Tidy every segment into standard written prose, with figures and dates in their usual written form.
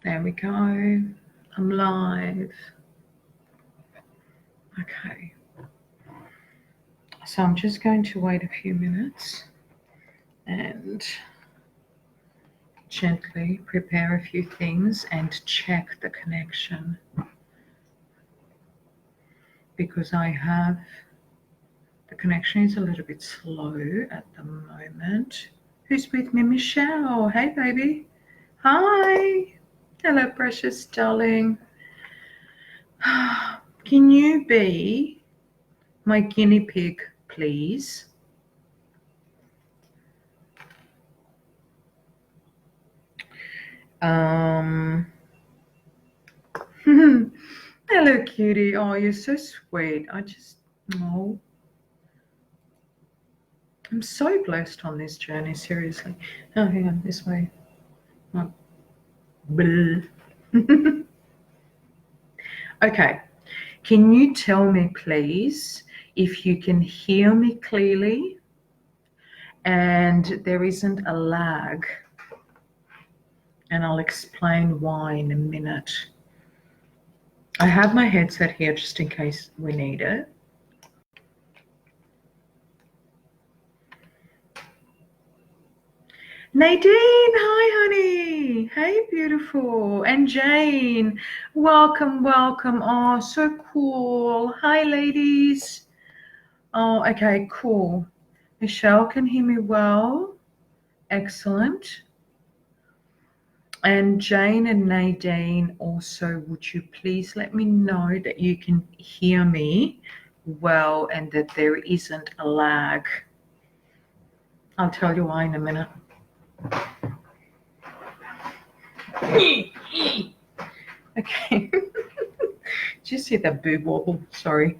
There we go. I'm live. Okay. So I'm just going to wait a few minutes and gently prepare a few things and check the connection, because the connection is a little bit slow at the moment. Who's with me? Michelle. Hey, baby. Hi. Hello, precious darling. Can you be my guinea pig, please? Hello, cutie. Oh, you're so sweet. Oh, I'm so blessed on this journey, seriously. Oh, hang on, this way. Oh. Okay, can you tell me, please, if you can hear me clearly and there isn't a lag? And I'll explain why in a minute. I have my headset here just in case we need it. Nadine, hi honey. Hey beautiful. And Jane, welcome, welcome. Oh, so cool. Hi ladies. Oh, okay, cool. Michelle can hear me well. Excellent. And Jane and Nadine also, would you please let me know that you can hear me well and that there isn't a lag? I'll tell you why in a minute. Okay. Did you see that boob wobble? Sorry.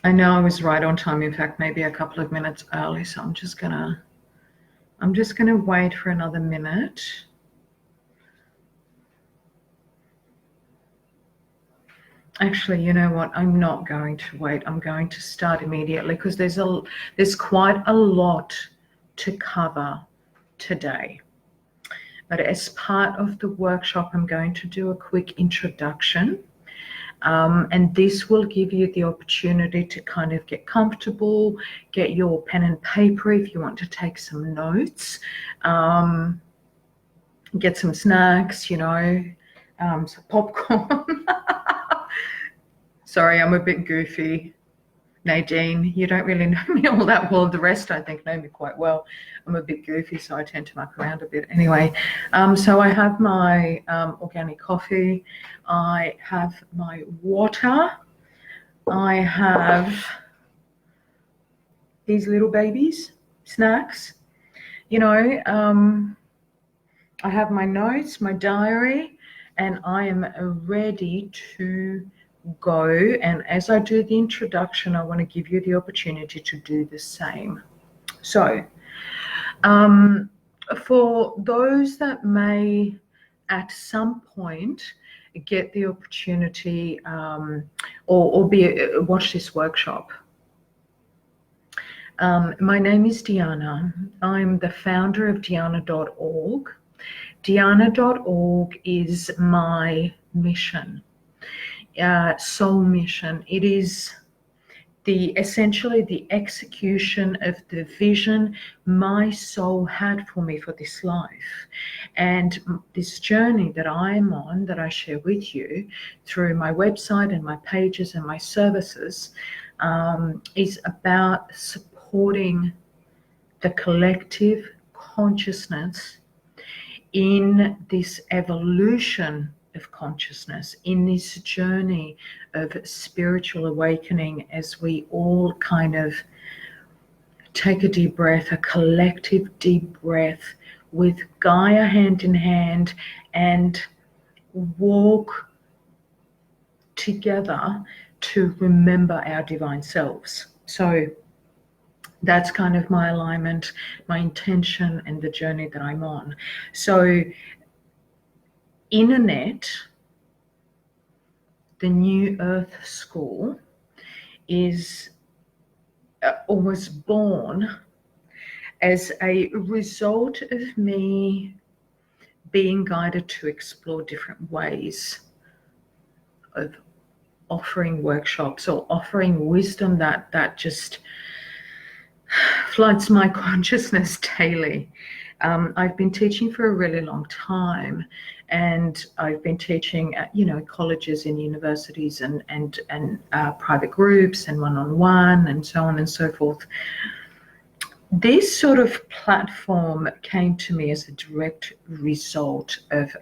I know I was right on time. In fact, maybe a couple of minutes early. So I'm just gonna wait for another minute. Actually, you know what? I'm not going to wait. I'm going to start immediately because there's quite a lot to cover today. But as part of the workshop, I'm going to do a quick introduction. And this will give you the opportunity to kind of get comfortable, get your pen and paper if you want to take some notes, get some snacks, some popcorn. Sorry, I'm a bit goofy. Nadine, you don't really know me all that well. The rest, I think, know me quite well. I'm a bit goofy, so I tend to muck around a bit. Anyway, so I have my organic coffee. I have my water. I have these little babies, snacks. I have my notes, my diary, and I am ready to go. And as I do the introduction, I want to give you the opportunity to do the same. So for those that may at some point get the opportunity or watch this workshop, my name is Diana. I'm the founder of Diana.org. Diana.org is my mission. Soul mission. It is essentially the execution of the vision my soul had for me for this life. And this journey that I'm on, that I share with you through my website and my pages and my services, is about supporting the collective consciousness in this evolution of consciousness, in this journey of spiritual awakening, as we all kind of take a deep breath, a collective deep breath with Gaia hand in hand, and walk together to remember our divine selves. So that's kind of my alignment, my intention, and the journey that I'm on. So Internet, the New Earth School, is or was born as a result of me being guided to explore different ways of offering workshops or offering wisdom that just floods my consciousness daily. I've been teaching for a really long time, and I've been teaching at colleges and universities and private groups and one-on-one and so on and so forth. This sort of platform came to me as a direct result of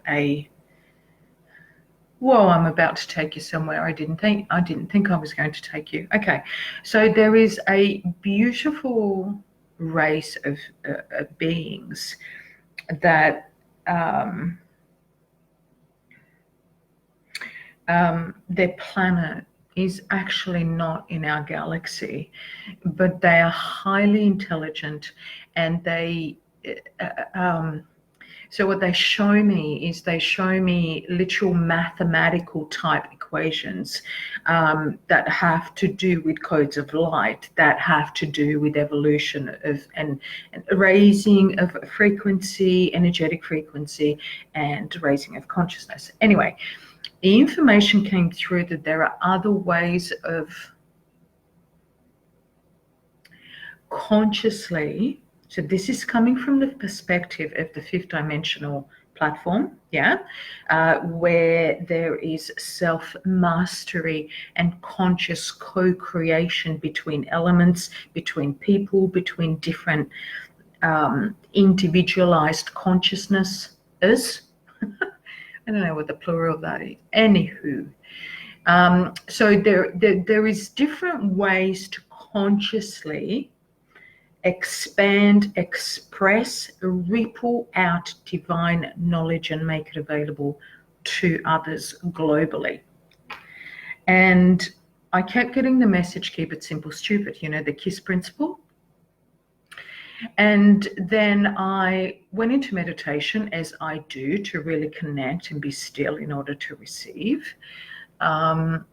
whoa, I'm about to take you somewhere I didn't think I was going to take you. Okay, so there is a beautiful race of beings that their planet is actually not in our galaxy, but they are highly intelligent, and so what they show me is literal mathematical type equations that have to do with codes of light, that have to do with evolution and raising of frequency, energetic frequency, and raising of consciousness. Anyway, the information came through that there are other ways of consciously, so this is coming from the perspective of the fifth dimensional platform, where there is self-mastery and conscious co-creation between elements, between people, between different individualized consciousnesses. I don't know what the plural of that is. Anywho, so there is different ways to consciously expand, express, ripple out divine knowledge and make it available to others globally. And I kept getting the message, keep it simple, stupid, the KISS principle. And then I went into meditation, as I do, to really connect and be still in order to receive. And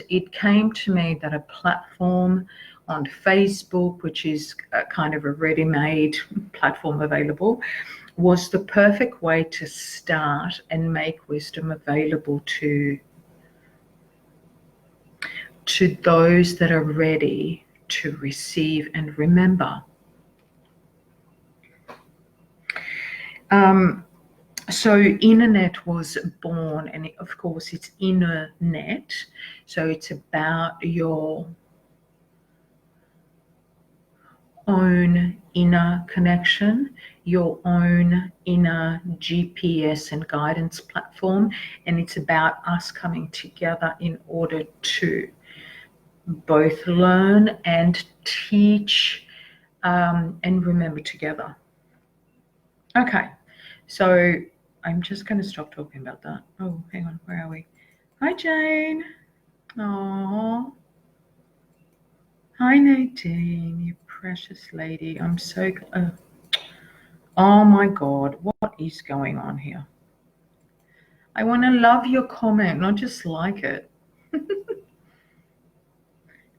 it came to me that a platform on Facebook, which is a kind of a ready-made platform available, was the perfect way to start and make wisdom available to those that are ready to receive and remember. So Internet was born, and of course it's inner net, so it's about your own inner connection, your own inner GPS and guidance platform, and it's about us coming together in order to both learn and teach and remember together. Okay, so I'm just going to stop talking about that. Oh, hang on, where are we? Hi, Jane. Aww. Hi, Nadine, you precious lady. I'm so oh my God, what is going on here? I want to love your comment, not just like it.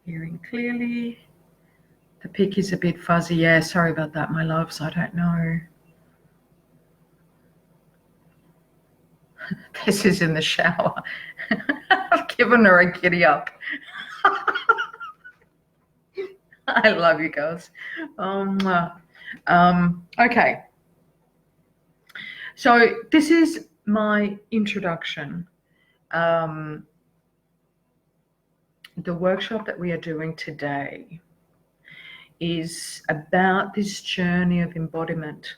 Hearing clearly. The pic is a bit fuzzy. Yeah, sorry about that, my loves. I don't know. This is in the shower. I've given her a giddy up. I love you girls. Okay. So this is my introduction. The workshop that we are doing today is about this journey of embodiment.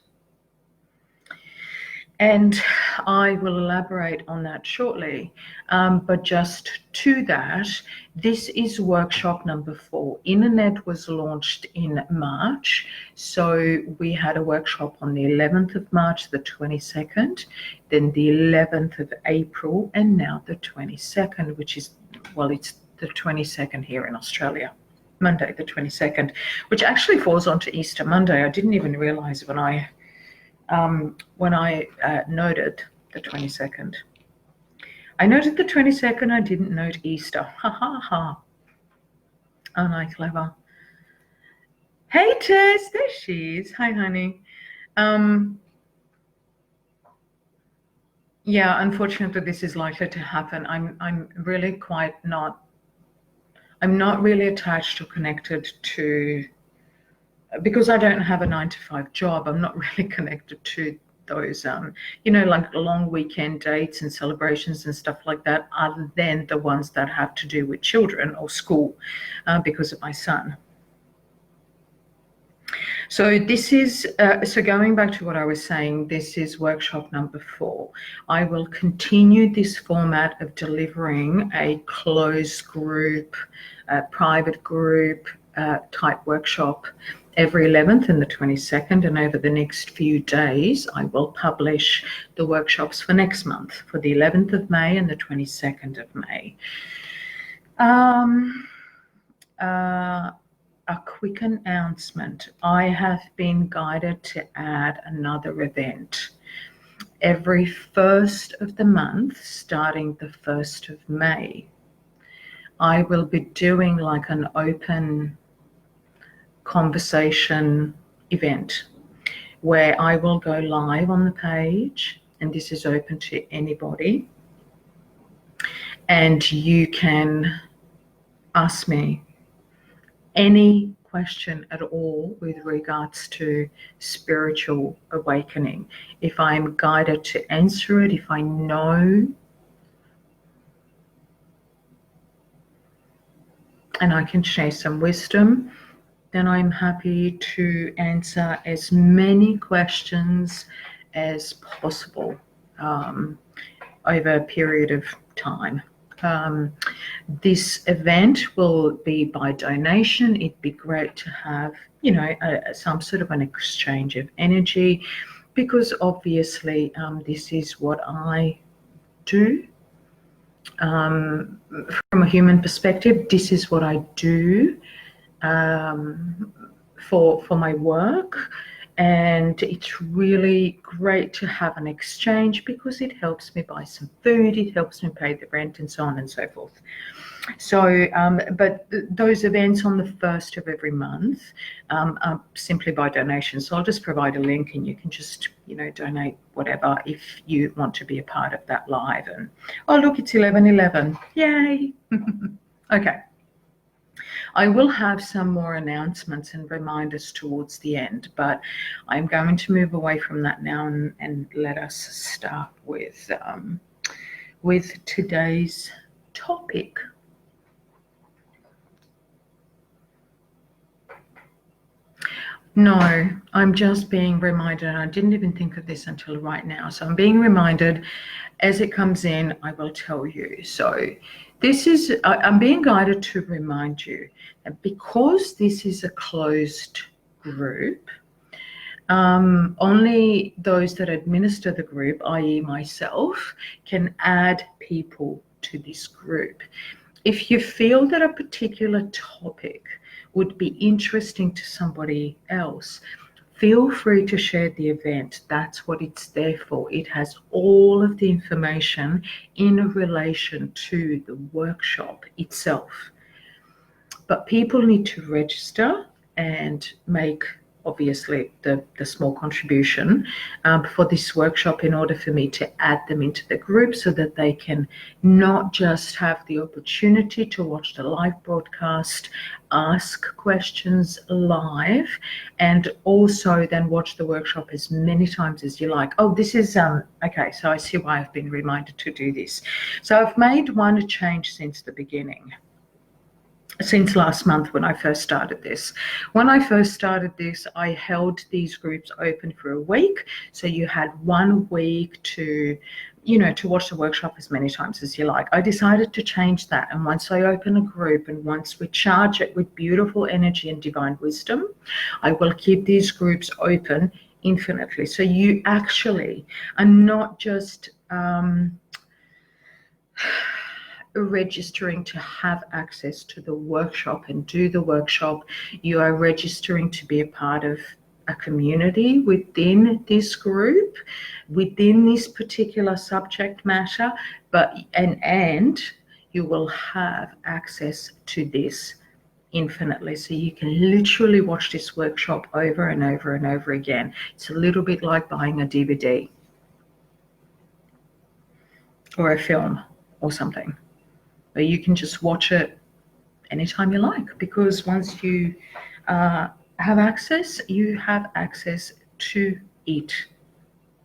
And I will elaborate on that shortly. But just to that, this is workshop number 4. Internet was launched in March. So we had a workshop on the 11th of March, the 22nd, then the 11th of April, and now the 22nd, which is, well, it's the 22nd here in Australia. Monday, the 22nd, which actually falls onto Easter Monday. I didn't even realize when I noted the 22nd. I noted the 22nd, I didn't note Easter. Ha ha ha. Aren't I clever? Hey Tess, there she is. Hi honey. Um yeah, unfortunately this is likely to happen. I'm really quite not I'm not really attached or connected to, because I don't have a 9 to 5 job. I'm not really connected to those like long weekend dates and celebrations and stuff like that, other than the ones that have to do with children or school, because of my son. So this is, so going back to what I was saying, this is workshop number 4. I will continue this format of delivering a closed group, private group type workshop every 11th and the 22nd. And over the next few days, I will publish the workshops for next month, for the 11th of May and the 22nd of May. Um, uh, a quick announcement. I have been guided to add another event every first of the month, starting the 1st of May. I will be doing like an open conversation event where I will go live on the page, and this is open to anybody, and you can ask me any question at all with regards to spiritual awakening. If I'm guided to answer it, if I know and I can share some wisdom, then I'm happy to answer as many questions as possible over a period of time. This event will be by donation. It'd be great to have, some sort of an exchange of energy, because obviously this is what I do. From a human perspective, this is what I do for my work. And it's really great to have an exchange because it helps me buy some food, it helps me pay the rent, and so on and so forth. So, but those events on the first of every month are simply by donation. So I'll just provide a link, and you can just, donate whatever if you want to be a part of that live. And oh, look, it's 11:11. Yay! Okay. I will have some more announcements and reminders towards the end, but I'm going to move away from that now and let us start with today's topic. No, I'm just being reminded, and I didn't even think of this until right now. So I'm being reminded as it comes in, I will tell you. So I'm being guided to remind you that because this is a closed group, only those that administer the group, i.e. myself, can add people to this group. If you feel that a particular topic would be interesting to somebody else, feel free to share the event. That's what it's there for. It has all of the information in relation to the workshop itself. But people need to register and make, obviously, the small contribution for this workshop in order for me to add them into the group, so that they can not just have the opportunity to watch the live broadcast, ask questions live, and also then watch the workshop as many times as you like. Oh, this is, okay, so I see why I've been reminded to do this. So I've made one change since the beginning. Since last month when I first started this. When I first started this, I held these groups open for a week. So you had 1 week to watch the workshop as many times as you like. I decided to change that. And once I open a group and once we charge it with beautiful energy and divine wisdom, I will keep these groups open infinitely. So you actually are not just registering to have access to the workshop and do the workshop. You are registering to be a part of a community within this group, within this particular subject matter, and you will have access to this infinitely. So you can literally watch this workshop over and over and over again. It's a little bit like buying a DVD or a film or something, but you can just watch it anytime you like, because once you have access, you have access to it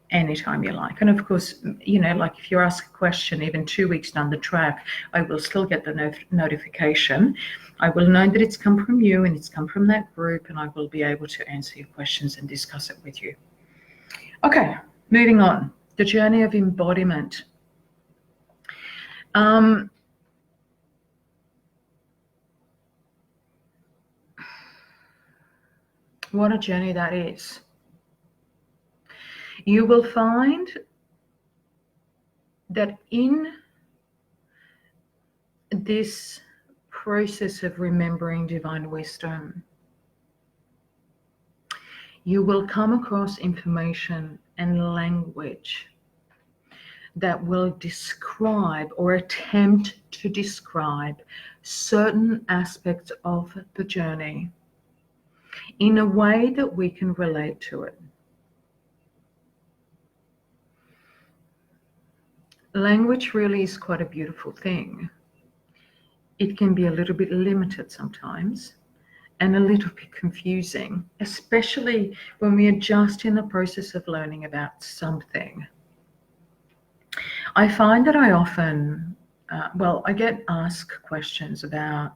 anytime you like. And of course, like if you're asked a question even 2 weeks down the track, I will still get the notification. I will know that it's come from you and it's come from that group, and I will be able to answer your questions and discuss it with you. Okay, moving on. The journey of embodiment. What a journey that is. You will find that in this process of remembering divine wisdom, you will come across information and language that will describe or attempt to describe certain aspects of the journey in a way that we can relate to it. Language really is quite a beautiful thing. It can be a little bit limited sometimes and a little bit confusing, especially when we are just in the process of learning about something. I find that I often, I get asked questions about,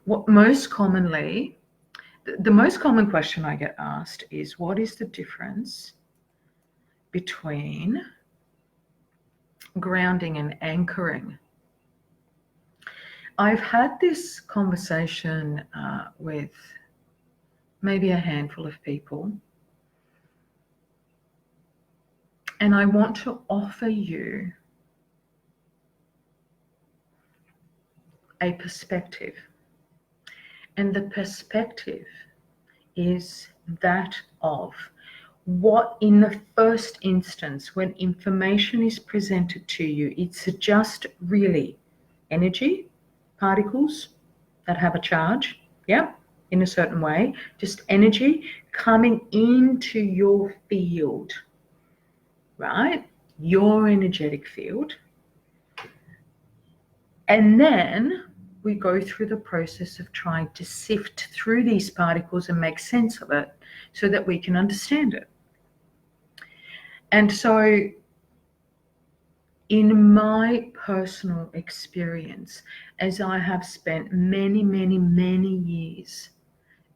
what most commonly, the most common question I get asked is, what is the difference between grounding and anchoring? I've had this conversation with maybe a handful of people, and I want to offer you a perspective. And the perspective is that of what, in the first instance, when information is presented to you, it's just really energy, particles that have a charge, in a certain way, just energy coming into your field, right? Your energetic field. And then we go through the process of trying to sift through these particles and make sense of it so that we can understand it. And so in my personal experience, as I have spent many, many, many years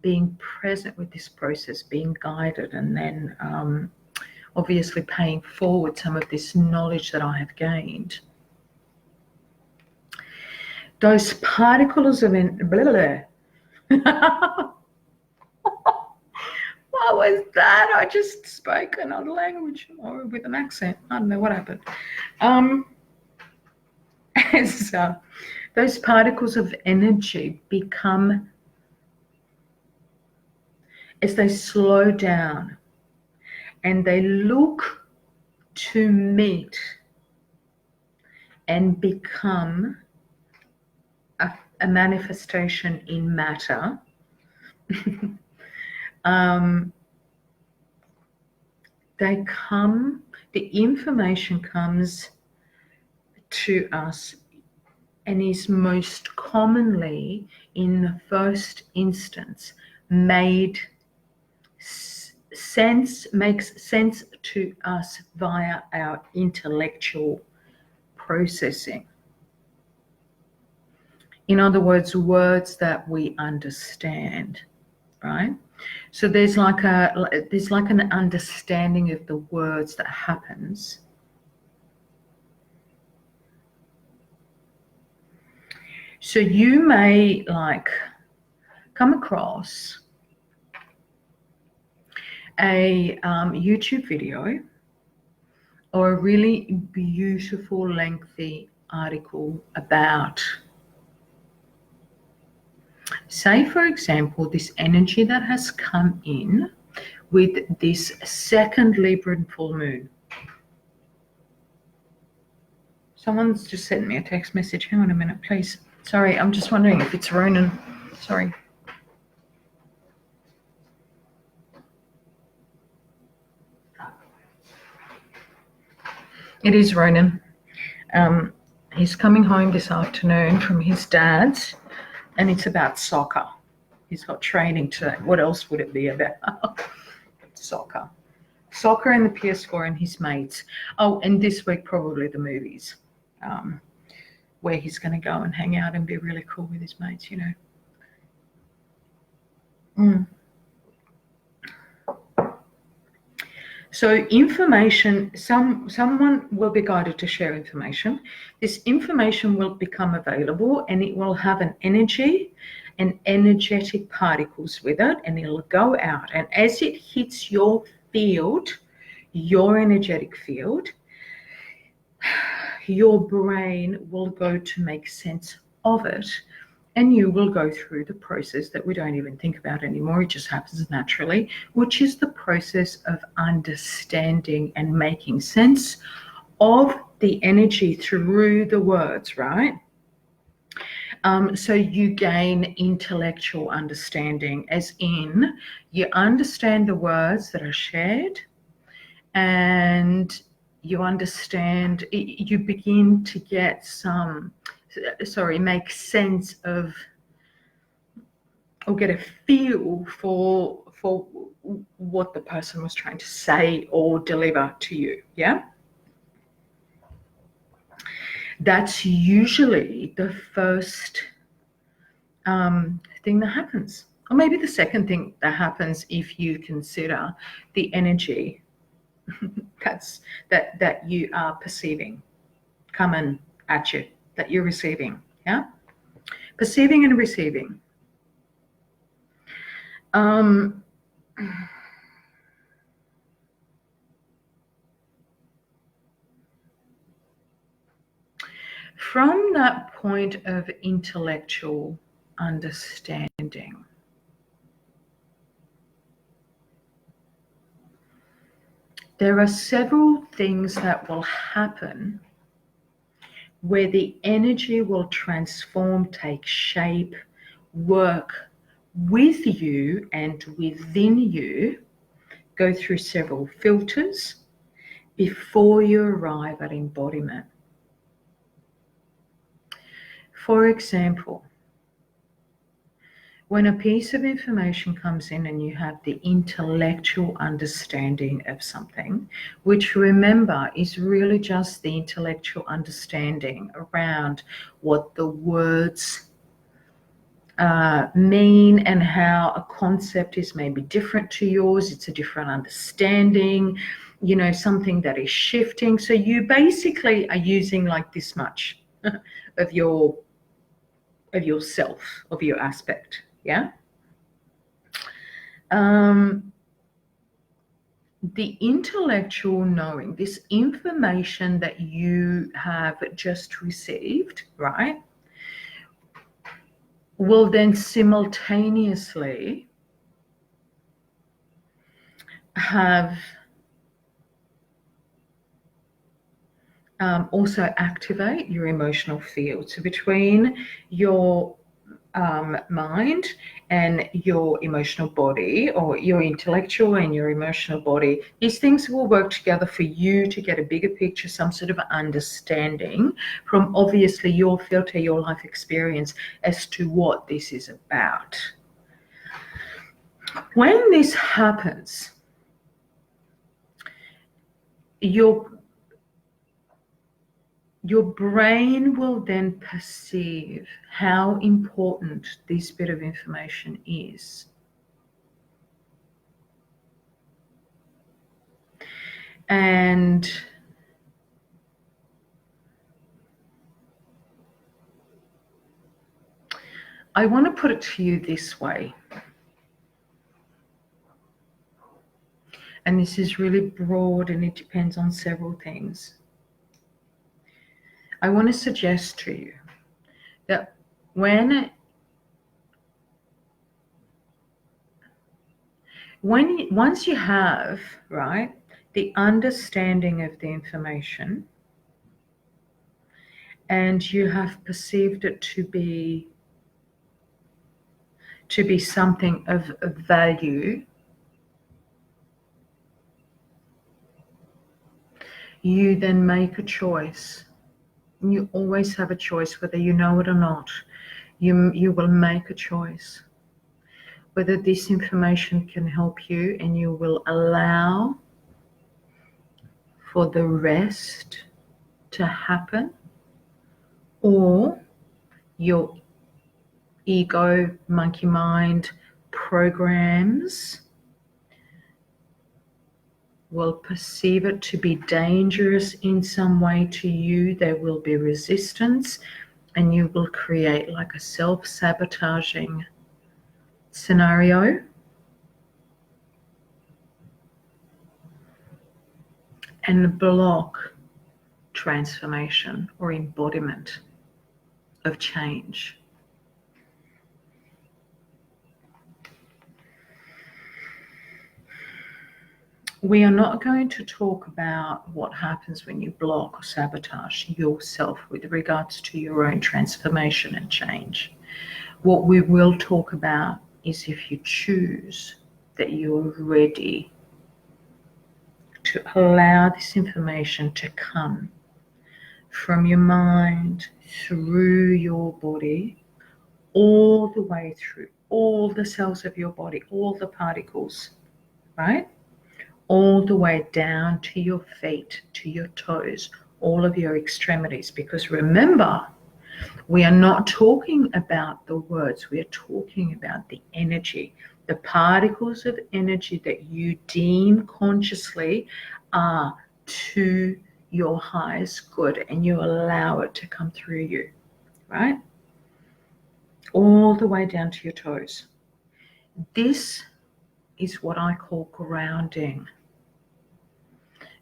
being present with this process, being guided, and then obviously paying forward some of this knowledge that I have gained, those particles of what was that? I just spoke another language or with an accent. I don't know what happened. Those particles of energy become, as they slow down and they look to meet and become a manifestation in matter, the information comes to us and is most commonly, in the first instance, makes sense to us via our intellectual processing. In other words, words that we understand, right? So there's like an understanding of the words that happens. So you may come across a YouTube video or a really beautiful, lengthy article about, say, for example, this energy that has come in with this second Libran full moon. Someone's just sent me a text message. Hang on a minute, please. Sorry, I'm just wondering if it's Ronan. Sorry. It is Ronan. He's coming home this afternoon from his dad's, and it's about soccer. He's got training today. What else would it be about? Soccer. Soccer and the PS4 and his mates. Oh, and this week probably the movies, where he's going to go and hang out and be really cool with his mates, you know. So information, someone will be guided to share information. This information will become available and it will have an energy and energetic particles with it, and it'll go out. And as it hits your field, your energetic field, your brain will go to make sense of it. And you will go through the process that we don't even think about anymore. It just happens naturally, which is the process of understanding and making sense of the energy through the words, right? So you gain intellectual understanding, as in you understand the words that are shared, and you understand, you begin to get make sense of, or get a feel for what the person was trying to say or deliver to you. Yeah, that's usually the first thing that happens, or maybe the second thing that happens if you consider the energy that you are perceiving coming at you, that you're receiving. Yeah, perceiving and receiving. From that point of intellectual understanding, there are several things that will happen where the energy will transform, take shape, work with you and within you, go through several filters before you arrive at embodiment. For example, when a piece of information comes in and you have the intellectual understanding of something, which, remember, is really just the intellectual understanding around what the words mean and how a concept is maybe different to yours, it's a different understanding, you know, something that is shifting. So you basically are using like this much of yourself, of your aspect. Yeah. The intellectual knowing, this information that you have just received, right, will then simultaneously have also activate your emotional field. So between your mind and your emotional body, or your intellectual and your emotional body, these things will work together for you to get a bigger picture, some sort of understanding from obviously your filter, your life experience, as to what this is about. When this happens, your brain will then perceive how important this bit of information is. And I want to put it to you this way. And this is really broad and it depends on several things. I want to suggest to you that once you have, right, the understanding of the information, and you have perceived it to be something of value, you then make a choice. You always have a choice, whether you know it or not. You will make a choice whether this information can help you, and you will allow for the rest to happen, or your ego, monkey mind programs will perceive it to be dangerous in some way to you. There will be resistance, and you will create like a self-sabotaging scenario. And block transformation or embodiment of change. We are not going to talk about what happens when you block or sabotage yourself with regards to your own transformation and change. What we will talk about is if you choose that you're ready to allow this information to come from your mind through your body, all the way through all the cells of your body, all the particles, right? All the way down to your feet, to your toes, all of your extremities. Because remember, we are not talking about the words, we are talking about the energy, the particles of energy that you deem consciously are to your highest good, and you allow it to come through you, right? All the way down to your toes. This is what I call grounding.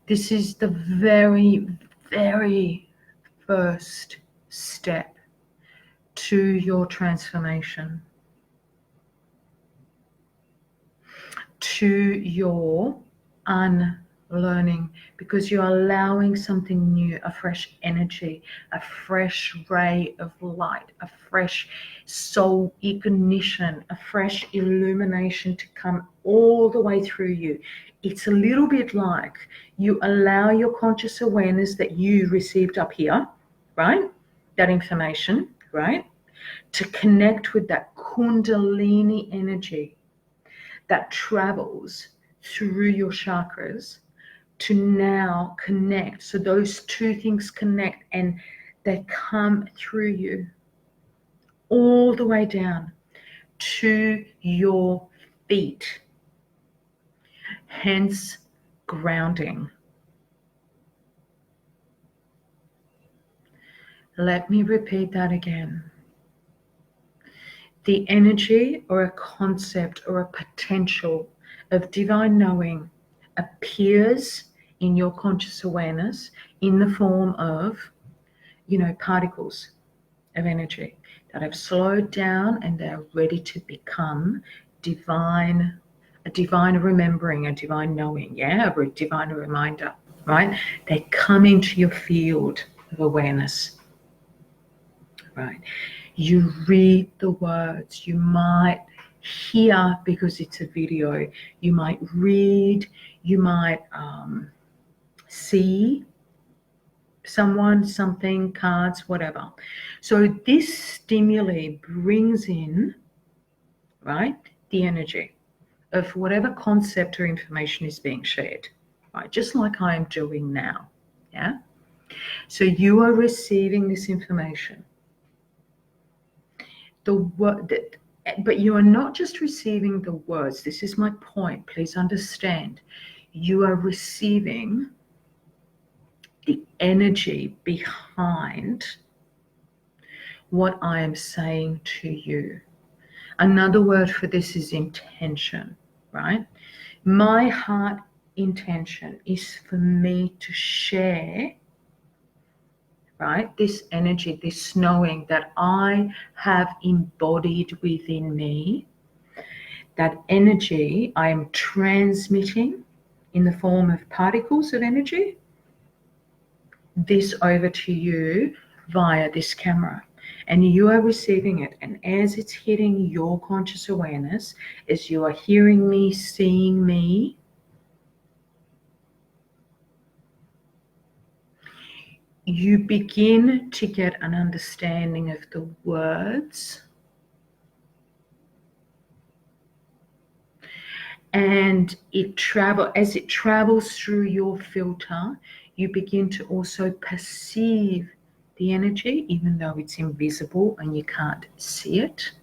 This is the very, very first step to your transformation, to your unlearning, because you're allowing something new, a fresh energy, a fresh ray of light, a fresh soul ignition, a fresh illumination to come all the way through you. It's a little bit like you allow your conscious awareness that you received up here, right? That information, right? To connect with that Kundalini energy that travels through your chakras to now connect. So those two things connect, and they come through you all the way down to your feet. Hence, grounding. Let me repeat that again. The energy or a concept or a potential of divine knowing appears in your conscious awareness in the form of, particles of energy that have slowed down, and they're ready to become divine, a divine remembering, a divine knowing, a divine reminder, right? They come into your field of awareness, right? You read the words, you might hear because it's a video, you might read, you might see someone, something, cards, whatever. So this stimuli brings in, right, the energy of whatever concept or information is being shared, right? Just like I am doing now, yeah? So you are receiving this information. But you are not just receiving the words. This is my point. Please understand. You are receiving the energy behind what I am saying to you. Another word for this is intention, right? My heart intention is for me to share, right, this energy, this knowing that I have embodied within me. That energy I am transmitting in the form of particles of energy, this over to you via this camera, and you are receiving it. And as it's hitting your conscious awareness, as you are hearing me, seeing me, you begin to get an understanding of the words, and as it travels through your filter, you begin to also perceive the energy, even though it's invisible and you can't see it.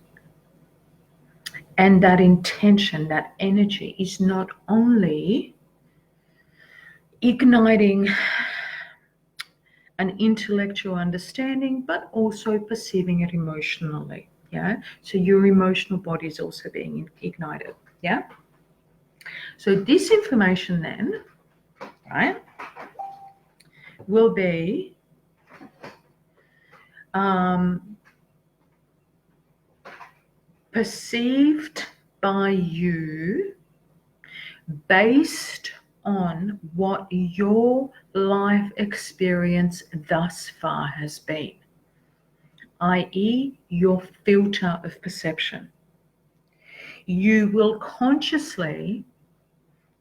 And that intention, that energy, is not only igniting an intellectual understanding, but also perceiving it emotionally. Yeah. So your emotional body is also being ignited. Yeah. So this information then, right, will be perceived by you based on what your life experience thus far has been, i.e., your filter of perception. You will consciously,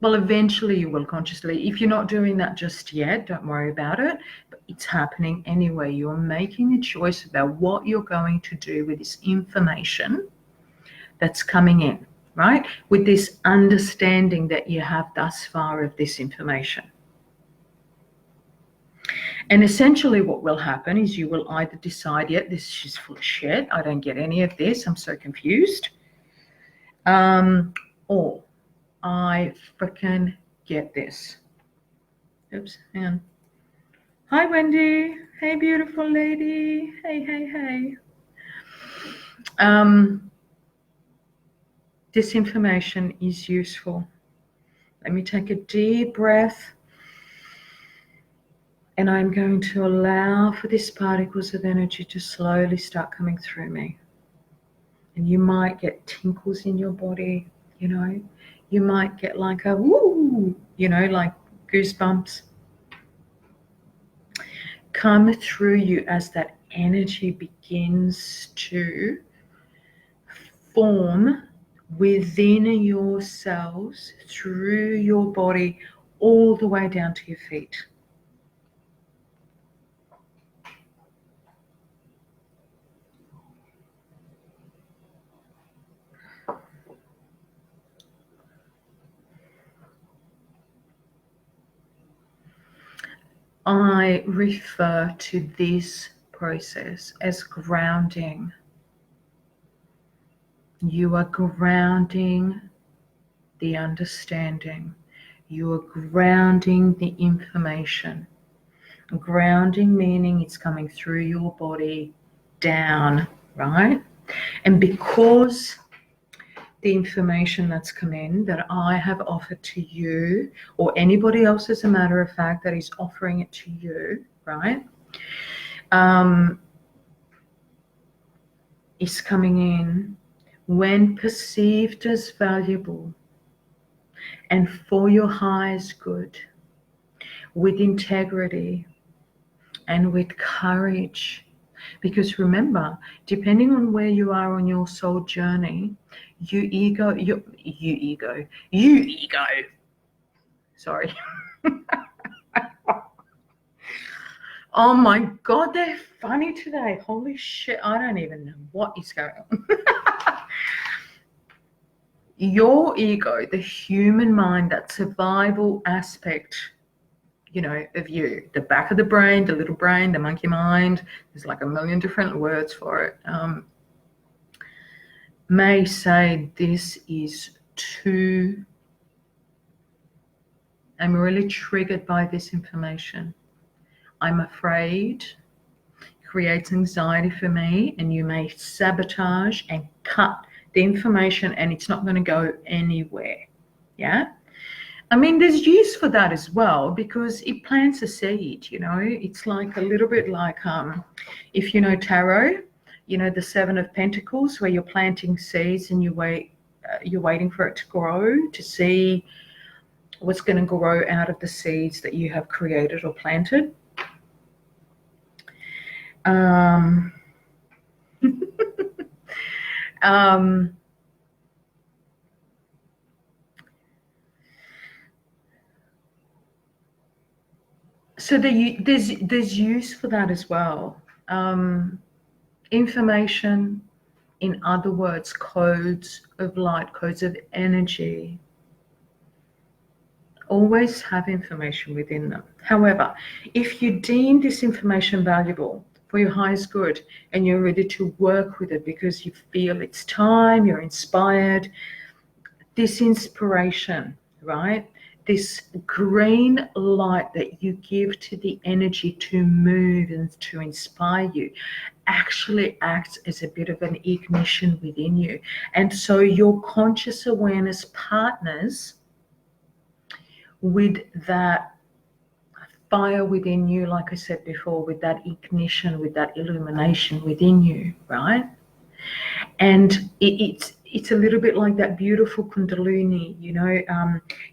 well, eventually you will consciously. If you're not doing that just yet, don't worry about it. But it's happening anyway. You're making a choice about what you're going to do with this information that's coming in, right? With this understanding that you have thus far of this information. And essentially what will happen is you will either decide, yeah, this is full of shit, I don't get any of this, I'm so confused. Or I freaking get this. Oops, hang on. Hi, Wendy. Hey, beautiful lady. Hey, hey, hey. This information is useful. Let me take a deep breath. And I'm going to allow for these particles of energy to slowly start coming through me. And you might get tinkles in your body, you know. You might get like a woo, you know, like goosebumps come through you as that energy begins to form within your cells, through your body, all the way down to your feet. I refer to this process as grounding. You are grounding the understanding. You are grounding the information. Grounding meaning it's coming through your body down, right? And because the information that's come in that I have offered to you, or anybody else, as a matter of fact, that is offering it to you, right, is coming in when perceived as valuable and for your highest good, with integrity and with courage. Because remember, depending on where you are on your soul journey, you ego, sorry. Oh my God, they're funny today. Holy shit, I don't even know what is going on. Your ego, the human mind, that survival aspect, you know, of you, the back of the brain, the little brain, the monkey mind, there's like a million different words for it, may say this is too, I'm really triggered by this information. I'm afraid, creates anxiety for me, and you may sabotage and cut the information and it's not going to go anywhere. Yeah. I mean, there's use for that as well, because it plants a seed, you know. It's like a little bit like, if you know tarot, you know, the Seven of Pentacles, where you're planting seeds and you're waiting for it to grow, to see what's going to grow out of the seeds that you have created or planted. Um, so there's use for that as well. Information, in other words, codes of light, codes of energy, always have information within them. However, if you deem this information valuable for your highest good and you're ready to work with it because you feel it's time, you're inspired, this inspiration, right? This green light that you give to the energy to move and to inspire you actually acts as a bit of an ignition within you. And so your conscious awareness partners with that fire within you, like I said before, with that ignition, with that illumination within you, right? And it's a little bit like that beautiful kundalini, you know.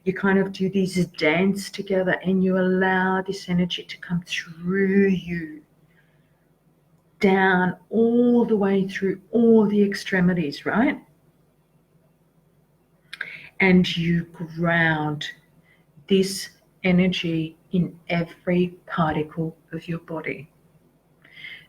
You kind of do these dance together and you allow this energy to come through you, down all the way through all the extremities, right? And you ground this energy in every particle of your body.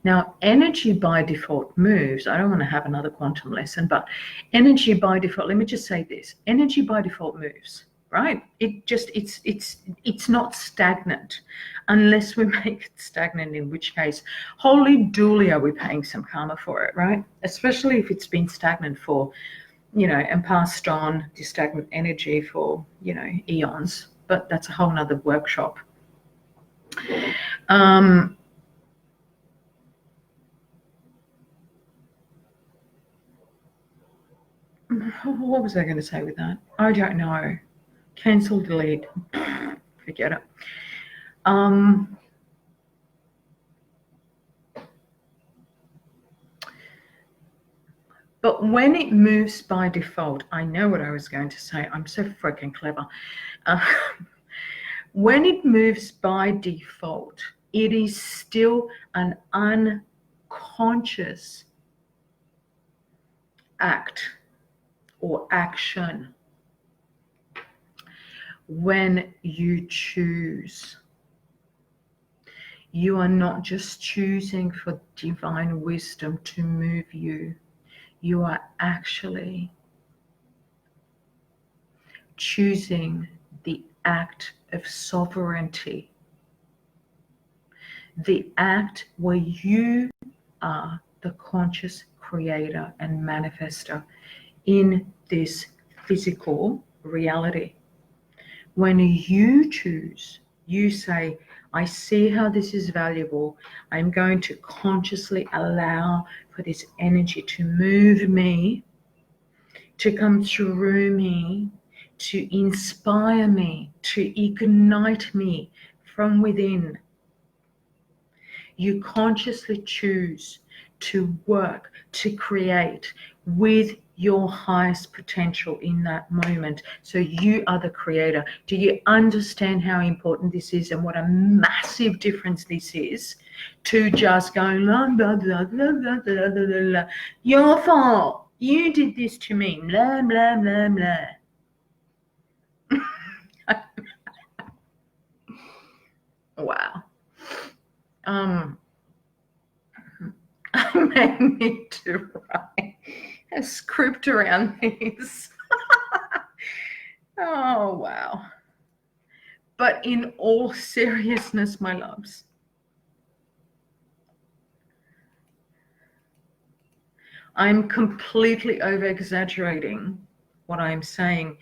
Now, energy by default moves. I don't want to have another quantum lesson, but energy by default, let me just say this. Energy by default moves, right? It's not stagnant unless we make it stagnant, in which case, holy dooly, are we paying some karma for it, right? Especially if it's been stagnant for, you know, and passed on the stagnant energy for, you know, eons. But that's a whole nother workshop. What was I going to say with that? I don't know. Cancel, delete. Forget it. But when it moves by default, I know what I was going to say. I'm so freaking clever. When it moves by default, it is still an unconscious act or action. When you choose, you are not just choosing for divine wisdom to move you. You are actually choosing the act of sovereignty, the act where you are the conscious creator and manifester in this physical reality. When you choose, you say, I see how this is valuable. I'm going to consciously allow for this energy to move me, to come through me, to inspire me, to ignite me from within. You consciously choose to work, to create with your highest potential in that moment. So you are the creator. Do you understand how important this is and what a massive difference this is to just going, blah, blah, blah, blah, blah, blah, blah, blah. Your fault. You did this to me. Blah, blah, blah, blah. Wow. I may need to write a script around this. Oh, wow. But in all seriousness, my loves, I'm completely over-exaggerating what I'm saying,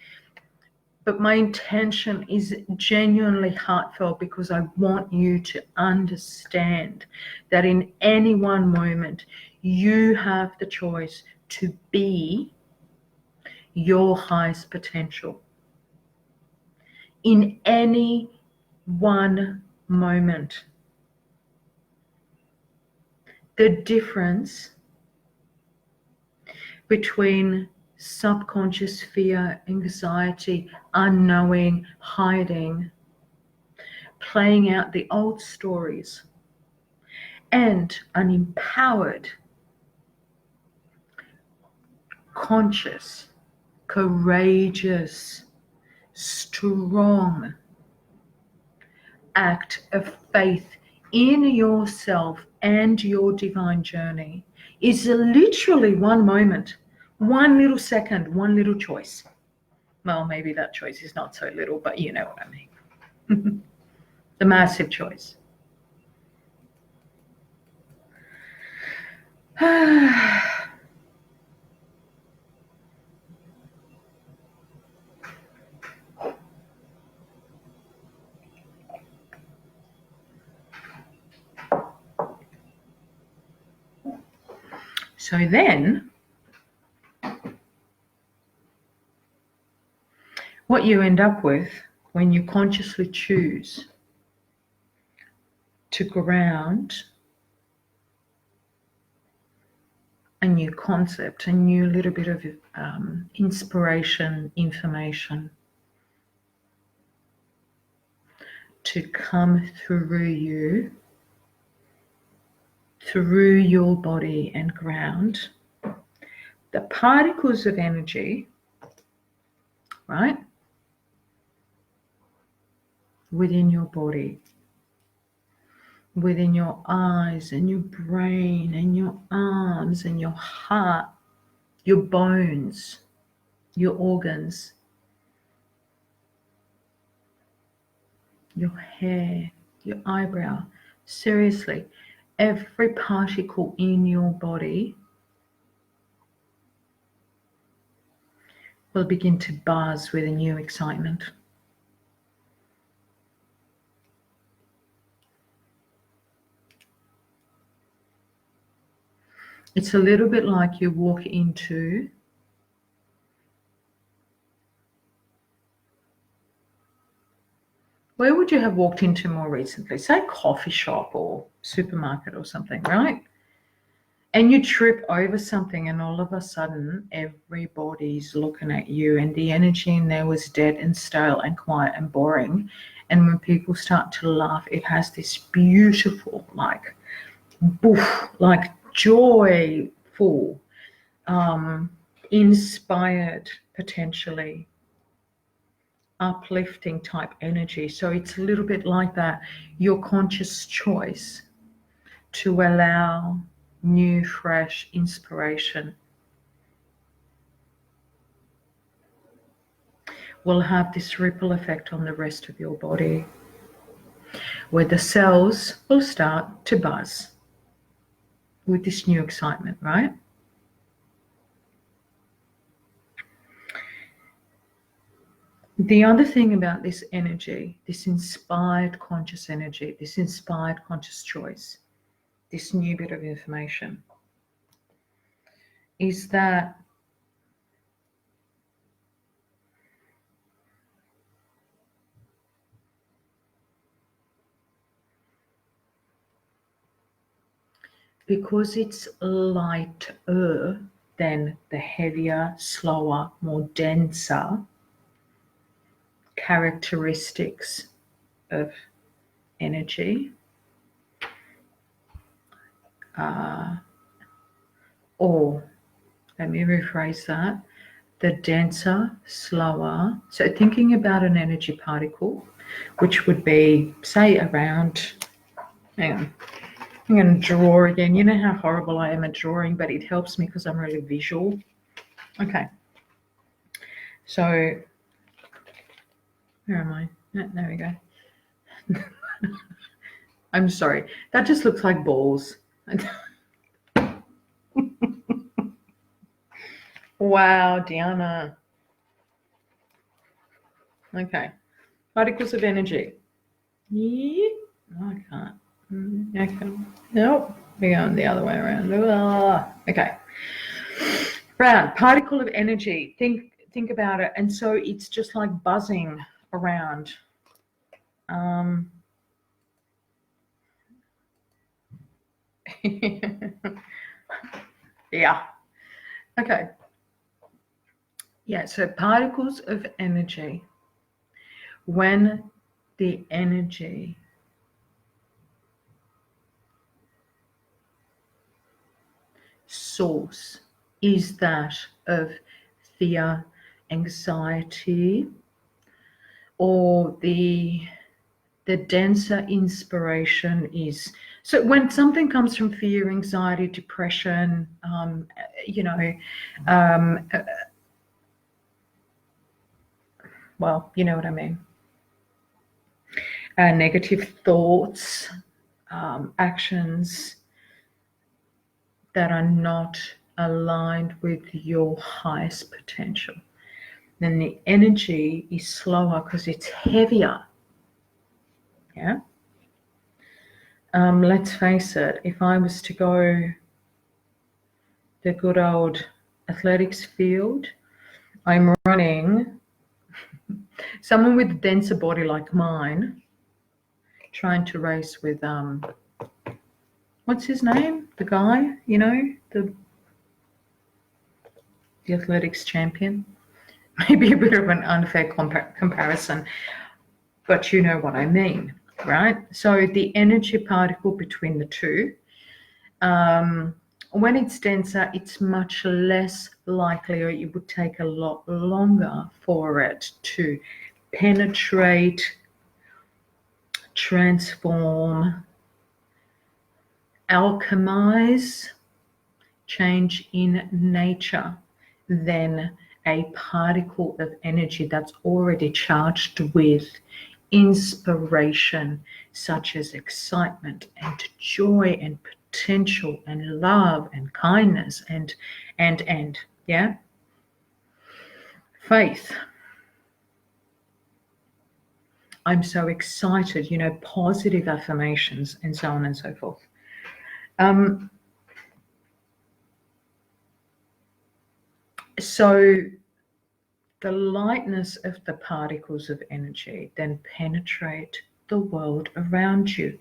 but my intention is genuinely heartfelt because I want you to understand that in any one moment, you have the choice to be your highest potential. In any one moment. The difference between subconscious fear, anxiety, unknowing, hiding, playing out the old stories, and an empowered, conscious, courageous, strong act of faith in yourself and your divine journey is literally one moment, one little second, one little choice. Well, maybe that choice is not so little, but you know what I mean. The massive choice. So then, what you end up with when you consciously choose to ground a new concept, a new little bit of inspiration, information to come through you, through your body and ground, the particles of energy, right, within your body, within your eyes and your brain and your arms and your heart, your bones, your organs, your hair, your eyebrow. Seriously, every particle in your body will begin to buzz with a new excitement. It's a little bit like you walk into where would you have walked into more recently? Say a coffee shop or supermarket or something, right? And you trip over something and all of a sudden everybody's looking at you and the energy in there was dead and stale and quiet and boring. And when people start to laugh, it has this beautiful, like, boof, like joyful, inspired, potentially uplifting type energy. So it's a little bit like that, your conscious choice to allow new, fresh inspiration will have this ripple effect on the rest of your body, where the cells will start to buzz with this new excitement, right? The other thing about this energy, this inspired conscious energy, this inspired conscious choice, this new bit of information, is that because it's lighter than the heavier, slower, more denser characteristics of energy, or let me rephrase that, the denser, slower. So thinking about an energy particle, which would be, say, around, hang on, I'm going to draw again. You know how horrible I am at drawing, but it helps me because I'm really visual. Okay. So, where am I? There we go. I'm sorry. That just looks like balls. Wow, Diana. Okay. Particles of energy. Yeah. Oh, I can't. Okay. Nope. We're going the other way around. Okay. Round. Particle of energy. Think about it. And so it's just like buzzing around. Yeah. Okay. Yeah, so particles of energy, when the energy source is that of fear, anxiety, or the denser inspiration is, so when something comes from fear, anxiety, depression, you know, well, you know what I mean, negative thoughts, actions that are not aligned with your highest potential, then the energy is slower because it's heavier. Yeah. Let's face it, if I was to go the good old athletics field, I'm running, someone with a denser body like mine, trying to race with, what's his name? The guy, you know, the athletics champion. Maybe a bit of an unfair comparison, but you know what I mean, right? So the energy particle between the two, when it's denser, it's much less likely, or it would take a lot longer for it to penetrate, transform, alchemize, change in nature than a particle of energy that's already charged with inspiration, such as excitement and joy and potential and love and kindness and yeah, faith. I'm so excited, you know, positive affirmations and so on and so forth. So the lightness of the particles of energy then penetrate the world around you,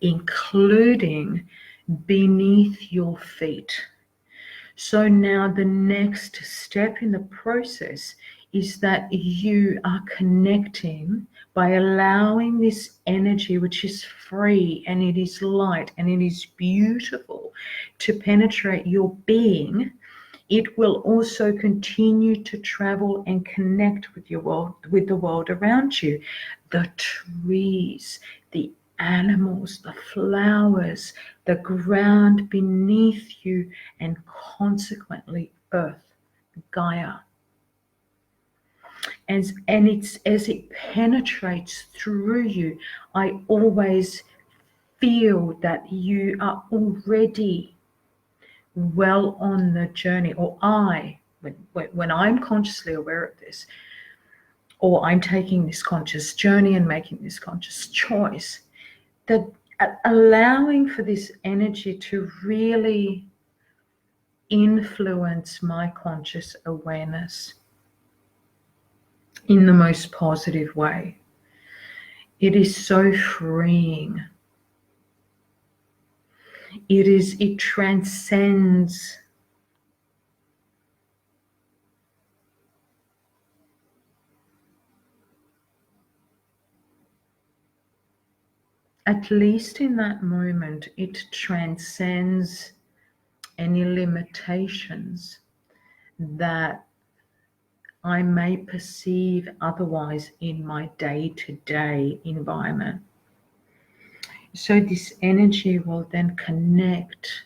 including beneath your feet. So now the next step in the process is that you are connecting by allowing this energy, which is free and it is light and it is beautiful, to penetrate your being. It will also continue to travel and connect with your world, with the world around you. The trees, the animals, the flowers, the ground beneath you, and consequently Earth, Gaia. And it's as it penetrates through you, I always feel that you are already well on the journey, or when I'm consciously aware of this, or I'm taking this conscious journey and making this conscious choice, that allowing for this energy to really influence my conscious awareness in the most positive way. It is so freeing. It transcends at least in that moment, it transcends any limitations that I may perceive otherwise in my day-to-day environment. So this energy will then connect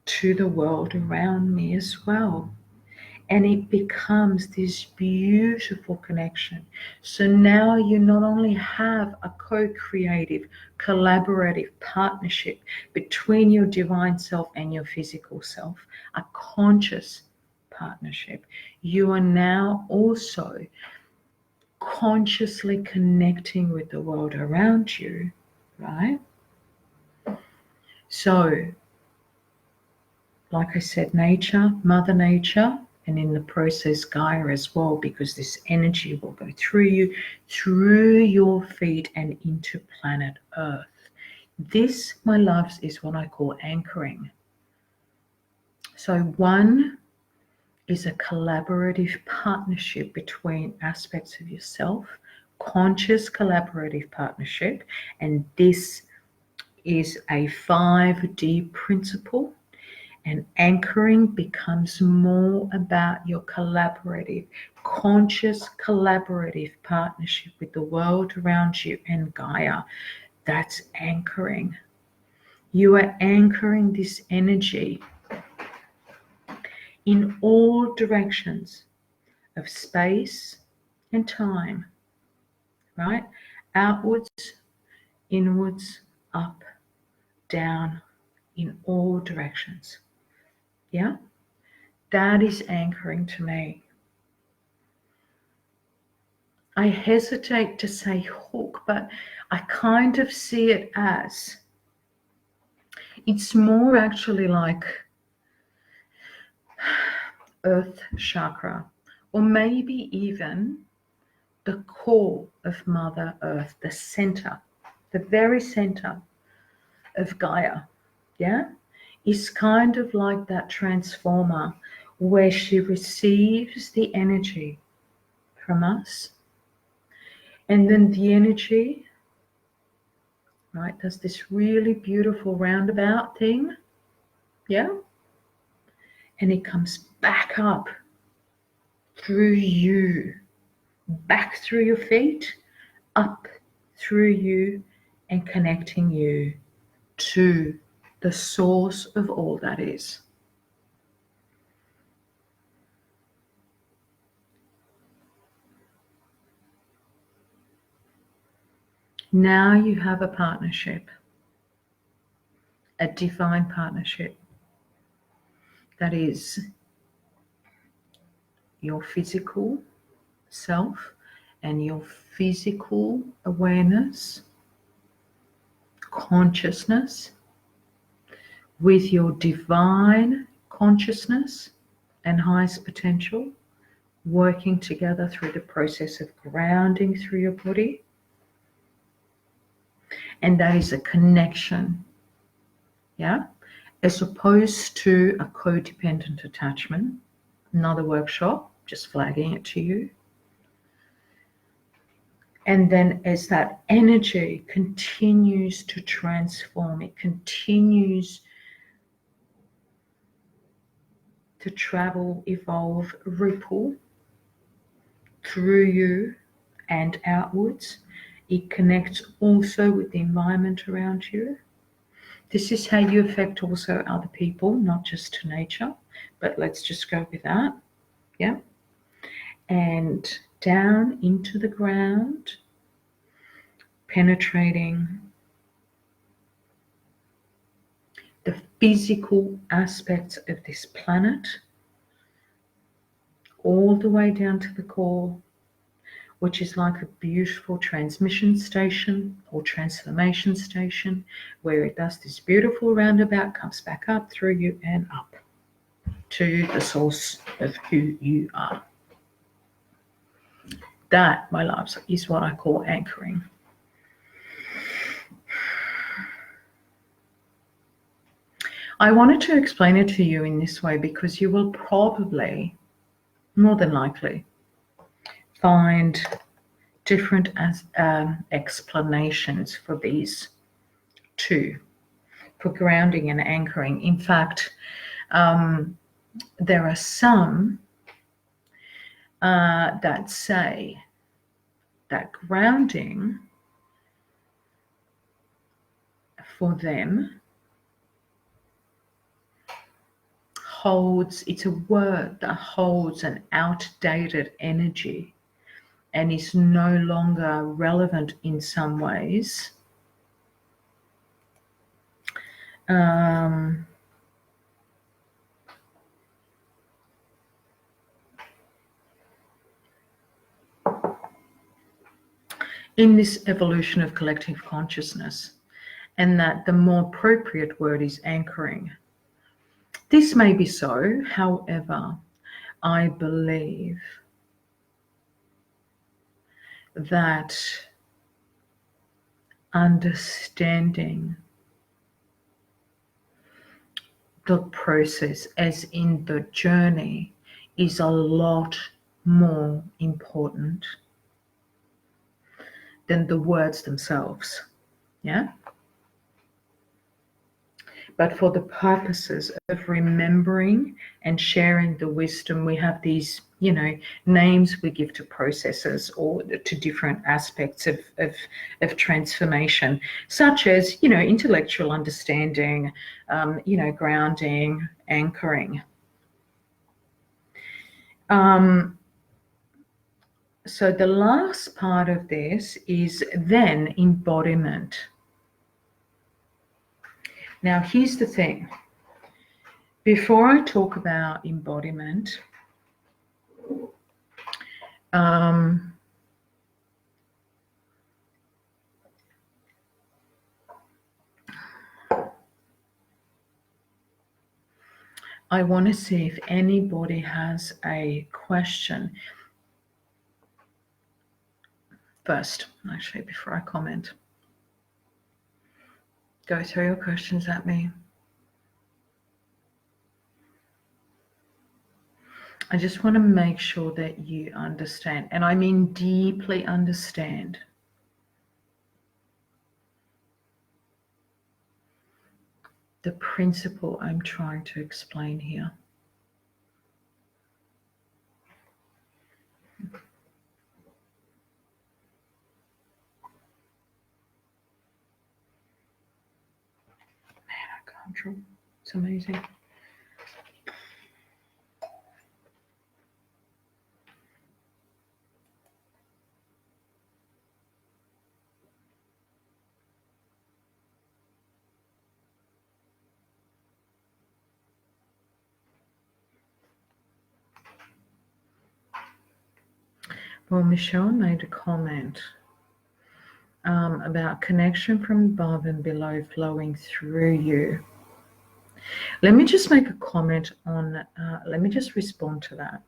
to the world around me as well. And it becomes this beautiful connection. So now you not only have a co-creative, collaborative partnership between your divine self and your physical self, a conscious partnership, you are now also consciously connecting with the world around you, right? So, like I said, nature, Mother Nature, and in the process Gaia as well, because this energy will go through you, through your feet and into planet Earth. This, my loves, is what I call anchoring. So one is a collaborative partnership between aspects of yourself, conscious collaborative partnership, and this is a 5D principle. And anchoring becomes more about your collaborative, conscious collaborative partnership with the world around you and Gaia. That's anchoring. You are anchoring this energy in all directions of space and time, right? Outwards, inwards, up, down, in all directions. Yeah? That is anchoring to me. I hesitate to say hook, but I kind of see it as, it's more actually like earth chakra, or maybe even the core of Mother Earth, the center, the very center of Gaia, yeah, is kind of like that transformer where she receives the energy from us, and then the energy, right, does this really beautiful roundabout thing, yeah, and it comes back up through you, back through your feet, up through you, and connecting you to the source of all that is. Now you have a partnership, a divine partnership that is your physical self and your physical awareness, consciousness, with your divine consciousness and highest potential, working together through the process of grounding through your body. And that is a connection, yeah, as opposed to a codependent attachment. Another workshop, just flagging it to you. And then as that energy continues to transform, it continues to travel, evolve, ripple through you and outwards. It connects also with the environment around you. This is how you affect also other people, not just to nature, but let's just go with that. Yeah. And down into the ground, penetrating the physical aspects of this planet, all the way down to the core, which is like a beautiful transmission station or transformation station, where it does this beautiful roundabout, comes back up through you and up to the source of who you are. That, my loves, is what I call anchoring. I wanted to explain it to you in this way because you will probably, more than likely, find different explanations for these two, for grounding and anchoring. In fact, there are some that say that grounding for them holds, it's a word that holds an outdated energy and is no longer relevant in some ways. In this evolution of collective consciousness, and that the more appropriate word is anchoring. This may be so, however, I believe that understanding the process, as in the journey, is a lot more important than the words themselves. Yeah? But for the purposes of remembering and sharing the wisdom, we have these, you know, names we give to processes or to different aspects of transformation, such as, you know, intellectual understanding, you know, grounding, anchoring. So the last part of this is then embodiment. Now, here's the thing. Before I talk about embodiment, I want to see if anybody has a question first, actually, before I comment. Go through your questions at me. I just want to make sure that you understand, and I mean deeply understand, the principle I'm trying to explain here. Man, I can't draw. It's amazing. Well, Michelle made a comment about connection from above and below flowing through you. Let me just make a comment on, let me just respond to that.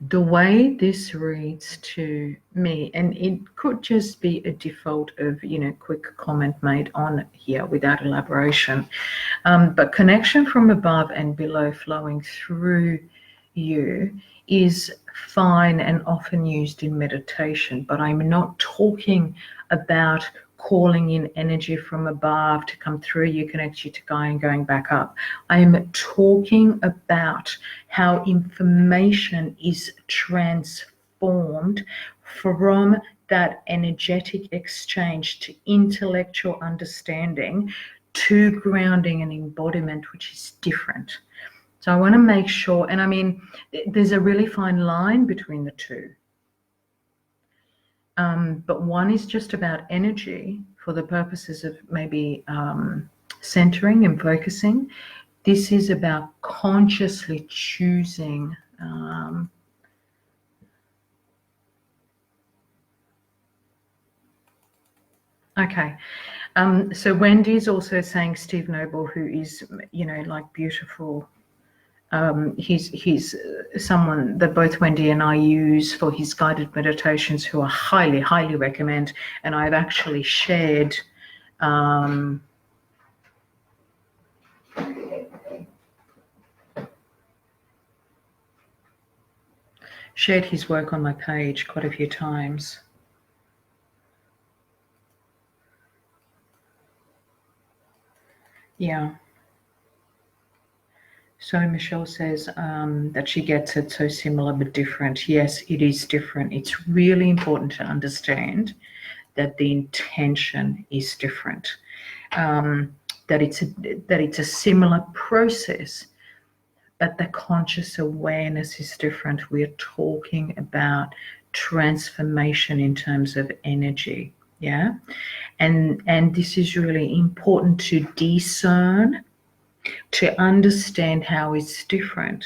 The way this reads to me, and it could just be a default of, you know, quick comment made on here without elaboration, but connection from above and below flowing through you is fine and often used in meditation, but I'm not talking about calling in energy from above to come through you, connect you to Gaia and going back up. I'm talking about how information is transformed from that energetic exchange to intellectual understanding to grounding and embodiment, which is different. So I want to make sure, and I mean, there's a really fine line between the two. But one is just about energy for the purposes of maybe centering and focusing. This is about consciously choosing okay. So Wendy is also saying Steve Noble, who is, you know, like beautiful. He's someone that both Wendy and I use for his guided meditations, who I highly, highly recommend. And I've actually shared shared his work on my page quite a few times. Yeah. So Michelle says that she gets it so similar but different. Yes, it is different. It's really important to understand that the intention is different. That it's a similar process, but the conscious awareness is different. We are talking about transformation in terms of energy. Yeah. And this is really important to discern, to understand how it's different,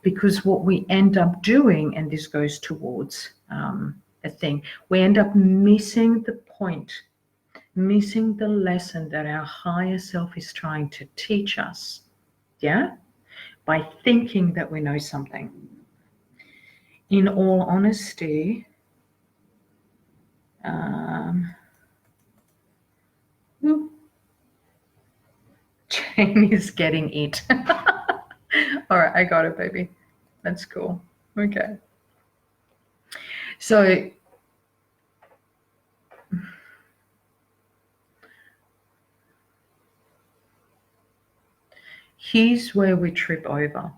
because what we end up doing, and this goes towards a thing, we end up missing the point, missing the lesson that our higher self is trying to teach us, yeah, by thinking that we know something. In all honesty, Jane is getting it. All right, I got it, baby. That's cool. Okay. So Here's where we trip over.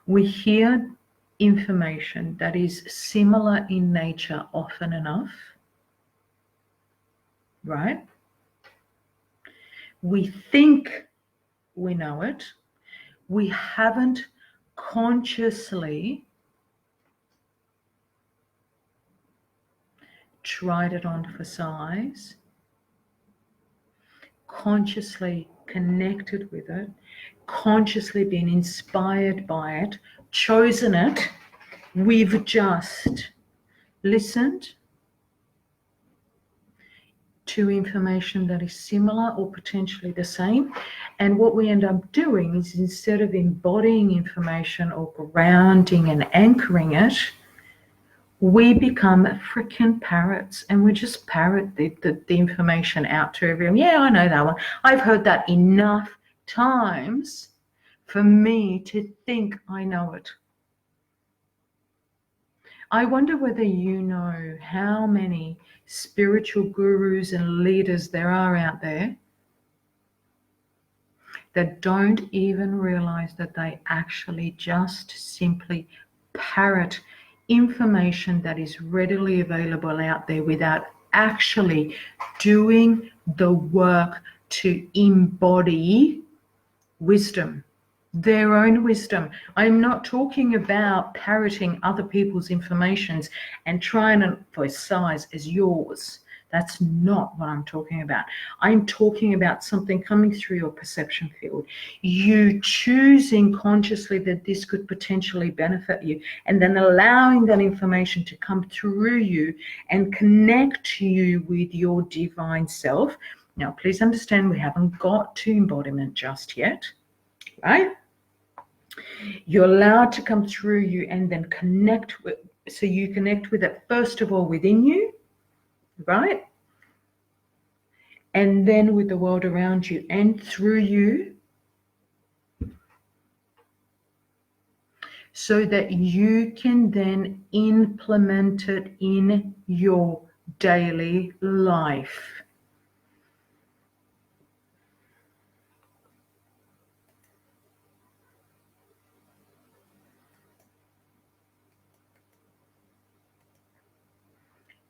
We hear information that is similar in nature often enough, right? We think we know it. We haven't consciously tried it on for size, consciously connected with it, consciously been inspired by it, chosen it. We've just listened to information that is similar or potentially the same. And what we end up doing is, instead of embodying information or grounding and anchoring it, we become freaking parrots, and we just parrot the information out to everyone. Yeah, I know that one. I've heard that enough times for me to think I know it. I wonder whether you know how many spiritual gurus and leaders there are out there that don't even realize that they actually just simply parrot information that is readily available out there without actually doing the work to embody wisdom, their own wisdom. I'm not talking about parroting other people's informations and trying to for size as yours. That's not what I'm talking about. I'm talking about something coming through your perception field. You choosing consciously that this could potentially benefit you, and then allowing that information to come through you and connect you with your divine self. Now, please understand, we haven't got to embodiment just yet, right? You're allowed to come through you and then connect with, so you connect with it first of all within you, right? And then with the world around you and through you, so that you can then implement it in your daily life.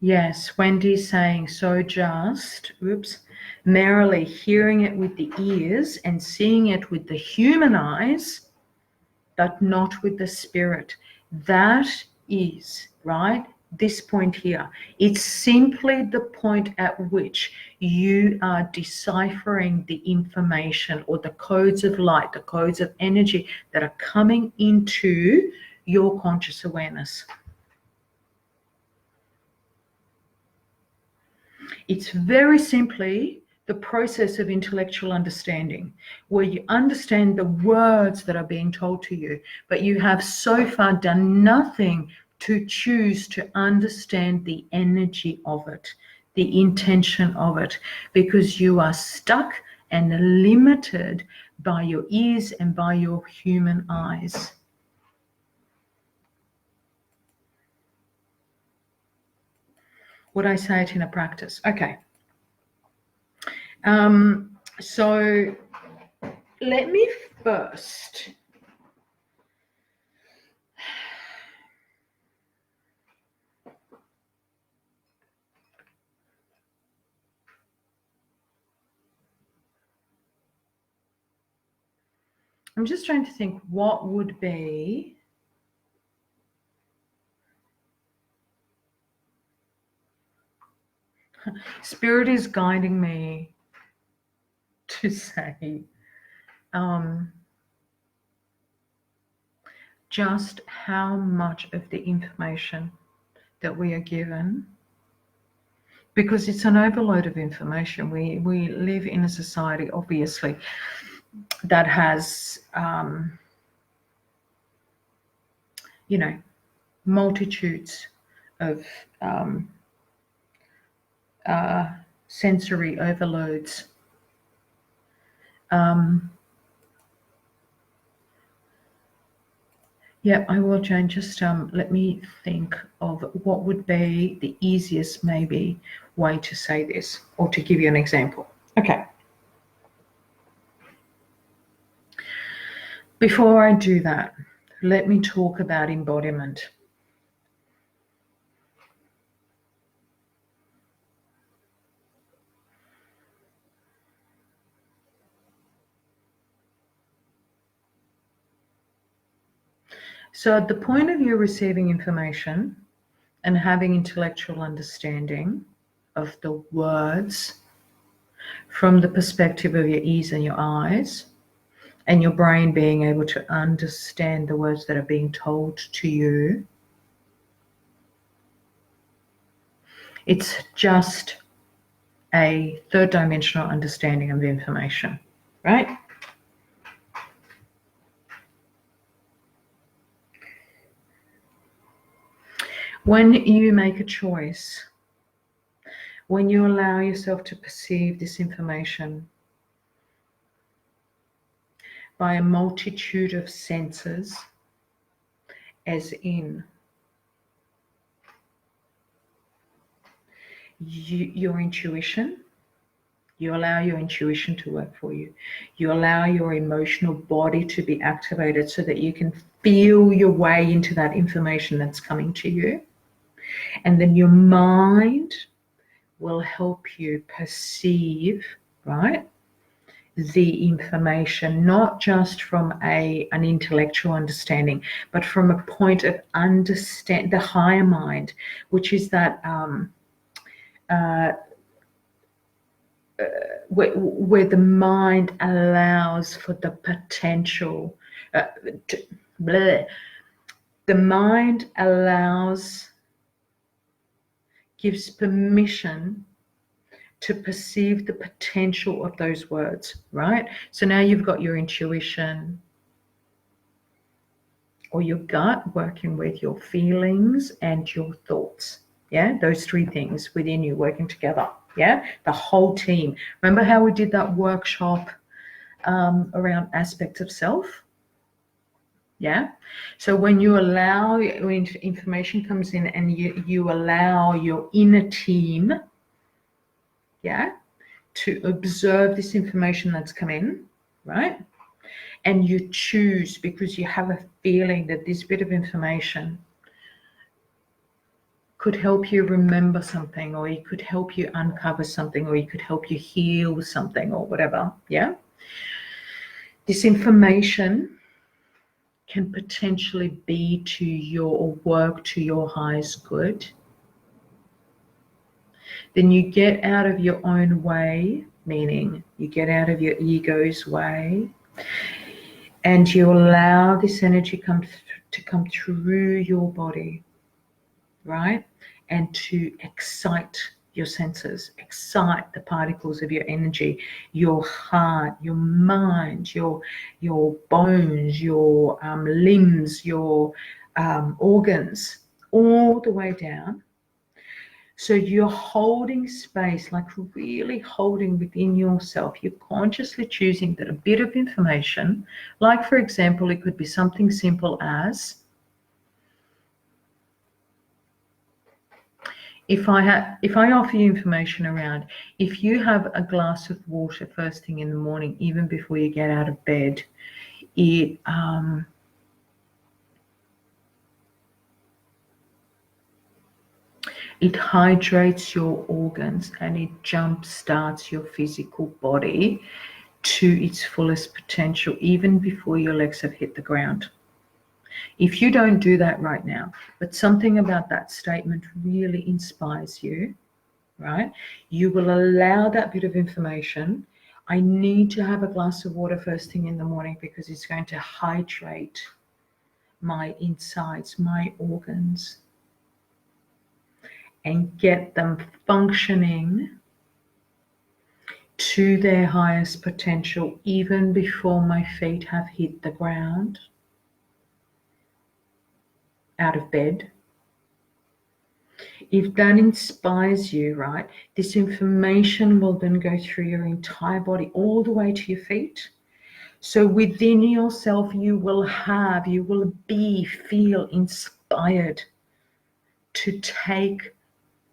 Yes, Wendy's saying, so just, merely hearing it with the ears and seeing it with the human eyes, but not with the spirit. That is, right, this point here. It's simply the point at which you are deciphering the information or the codes of light, the codes of energy that are coming into your conscious awareness. It's very simply the process of intellectual understanding, where you understand the words that are being told to you, but you have so far done nothing to choose to understand the energy of it, the intention of it, because you are stuck and limited by your ears and by your human eyes. Would I say it in a practice? Okay. So let me first I'm just trying to think what would be Spirit is guiding me to say just how much of the information that we are given, because it's an overload of information. We live in a society, obviously, that has multitudes of sensory overloads. Yeah, I will, Jane. Just let me think of what would be the easiest maybe way to say this, or to give you an example. Okay. Before I do that, let me talk about embodiment. So at the point of you receiving information and having intellectual understanding of the words from the perspective of your ears and your eyes, and your brain being able to understand the words that are being told to you, it's just a third dimensional understanding of information, right? When you make a choice, when you allow yourself to perceive this information by a multitude of senses, as in your intuition, you allow your intuition to work for you. You allow your emotional body to be activated so that you can feel your way into that information that's coming to you. And then your mind will help you perceive, right, the information, not just from an intellectual understanding, but from a point of understand the higher mind, which is that where the mind allows for the potential. The mind gives permission to perceive the potential of those words, right? So now you've got your intuition or your gut working with your feelings and your thoughts. Yeah, those three things within you working together. Yeah, the whole team. Remember how we did that workshop around aspects of self? Yeah. So when you allow, when information comes in and you allow your inner team, yeah, to observe this information that's come in, right? And you choose because you have a feeling that this bit of information could help you remember something, or it could help you uncover something, or it could help you heal something, or whatever. Yeah. This information can potentially be to your or work to your highest good. Then you get out of your own way, meaning you get out of your ego's way, and you allow this energy to come through your body, right? And to excite your senses, excite the particles of your energy, your heart, your mind, your bones, your limbs, your organs, all the way down. So you're holding space, like really holding within yourself. You're consciously choosing that a bit of information, like for example, it could be something simple as, if I offer you information around, if you have a glass of water first thing in the morning, even before you get out of bed, it it hydrates your organs and it jump starts your physical body to its fullest potential, even before your legs have hit the ground. If you don't do that right now, but something about that statement really inspires you, right? You will allow that bit of information. I need to have a glass of water first thing in the morning because it's going to hydrate my insides, my organs, and get them functioning to their highest potential even before my feet have hit the ground, out of bed. If that inspires you, right, this information will then go through your entire body all the way to your feet. So within yourself, you will feel inspired to take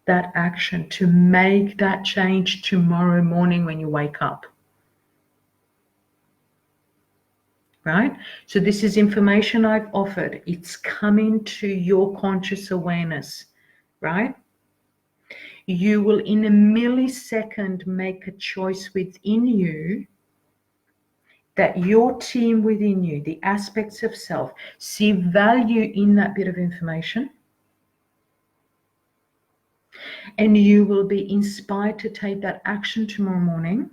that action, to make that change tomorrow morning when you wake up. right? So this is information I've offered. It's coming to your conscious awareness, right? You will in a millisecond make a choice within you that your team within you, the aspects of self, see value in that bit of information. And you will be inspired to take that action tomorrow morning.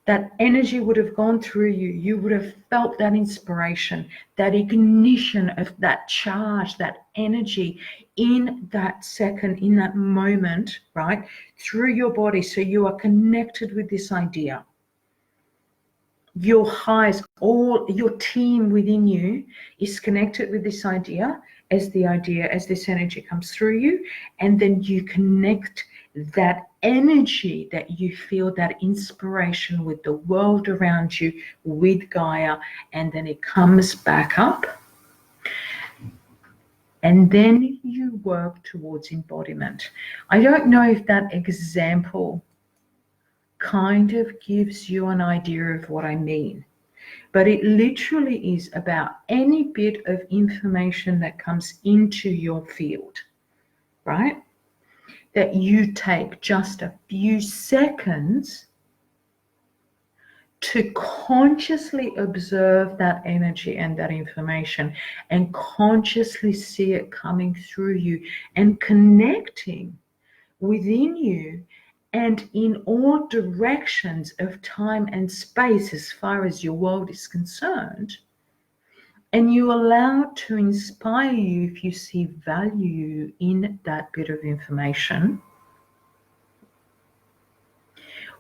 That energy would have gone through you. You would have felt that inspiration, that ignition of that charge, that energy in that second, in that moment, right? Through your body. So you are connected with this idea. Your highs, all your team within you is connected with this idea as this energy comes through you, and then you connect that energy that you feel, that inspiration with the world around you, with Gaia, and then it comes back up, and then you work towards embodiment. I don't know if that example kind of gives you an idea of what I mean. But it literally is about any bit of information that comes into your field, right? That you take just a few seconds to consciously observe that energy and that information, and consciously see it coming through you and connecting within you and in all directions of time and space as far as your world is concerned. And you allow it to inspire you if you see value in that bit of information.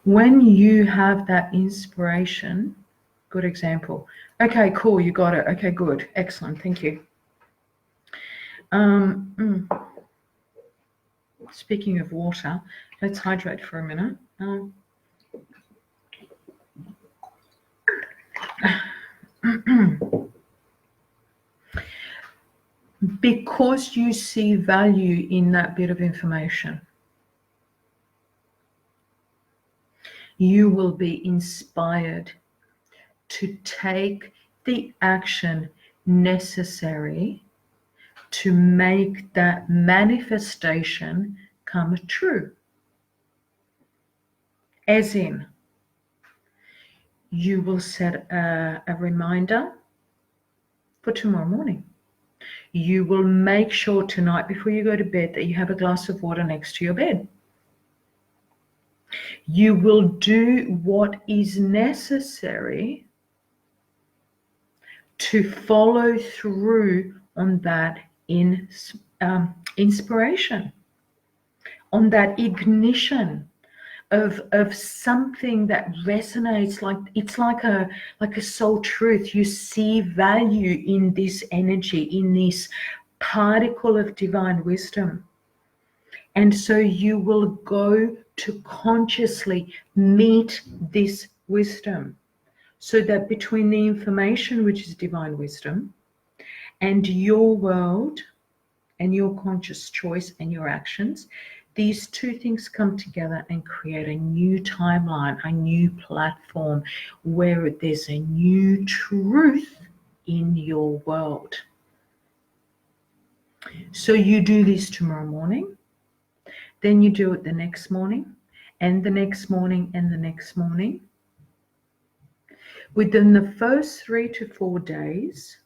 When you have that inspiration, good example. Okay, cool, you got it. Okay, good, excellent, thank you. Speaking of water, let's hydrate for a minute. Because you see value in that bit of information, you will be inspired to take the action necessary to make that manifestation come true. As in, you will set a reminder for tomorrow morning. You will make sure tonight before you go to bed that you have a glass of water next to your bed. You will do what is necessary to follow through on that inspiration, on that ignition of something that resonates, like it's like a soul truth. You see value in this energy, in this particle of divine wisdom. And so you will go to consciously meet this wisdom, so that between the information, which is divine wisdom, and your world and your conscious choice and your actions, these two things come together and create a new timeline, a new platform where there's a new truth in your world. So you do this tomorrow morning, then you do it the next morning, and the next morning, and the next morning. Within the first 3 to 4 days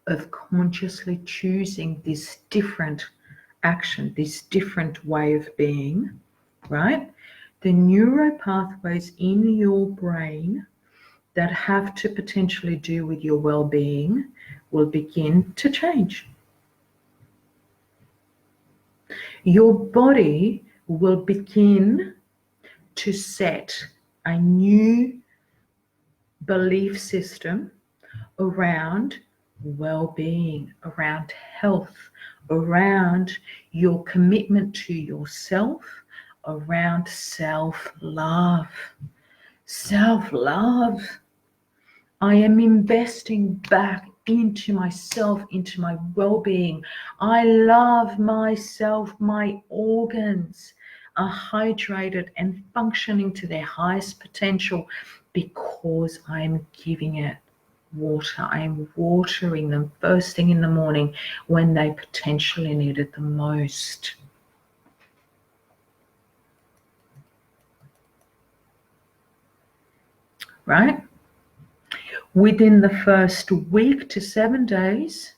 of consciously choosing this different action, this different way of being, right? The neuro pathways in your brain that have to potentially do with your well-being will begin to change. Your body will begin to set a new belief system around well-being, around health, around your commitment to yourself, around self-love. Self-love. I am investing back into myself, into my well-being. I love myself. My organs are hydrated and functioning to their highest potential. because I'm giving it water. I am watering them first thing in the morning when they potentially need it the most. Right? Within the first week to 7 days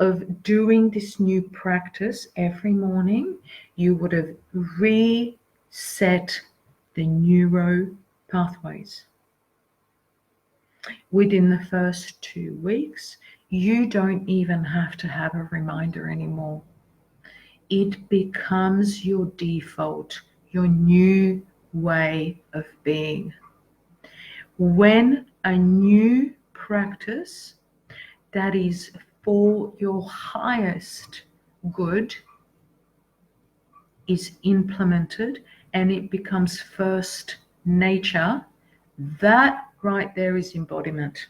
of doing this new practice every morning, you would have reset the neuro pathways. Within the first 2 weeks, you don't even have to have a reminder anymore. It becomes your default, your new way of being. When a new practice that is for your highest good is implemented and it becomes first nature, that right there is embodiment.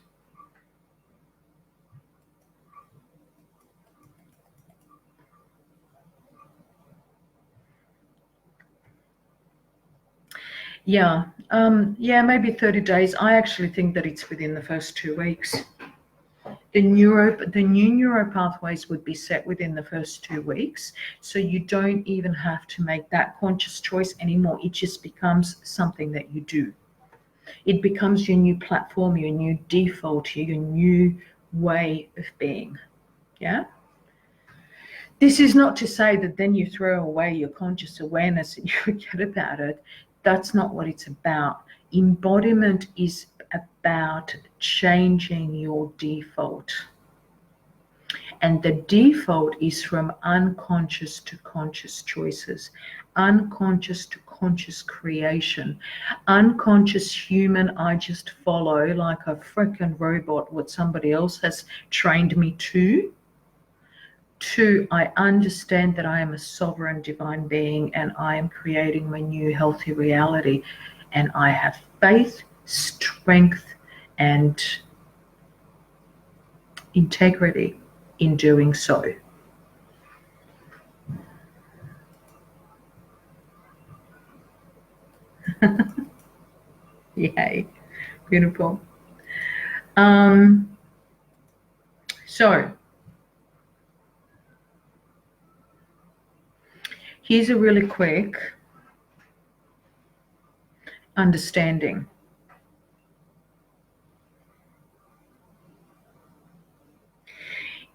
Yeah, maybe 30 days. I actually think that it's within the first 2 weeks. The new neuro pathways would be set within the first 2 weeks. So you don't even have to make that conscious choice anymore. It just becomes something that you do. It becomes your new platform, your new default, your new way of being. Yeah. This is not to say that then you throw away your conscious awareness and you forget about it. That's not what it's about. Embodiment is about changing your default. And the default is from unconscious to conscious choices, unconscious to conscious creation, unconscious human, I just follow like a freaking robot what somebody else has trained me to I understand that I am a sovereign divine being and I am creating my new healthy reality. And I have faith, strength, and integrity in doing so. Yay, beautiful. So here's a really quick understanding.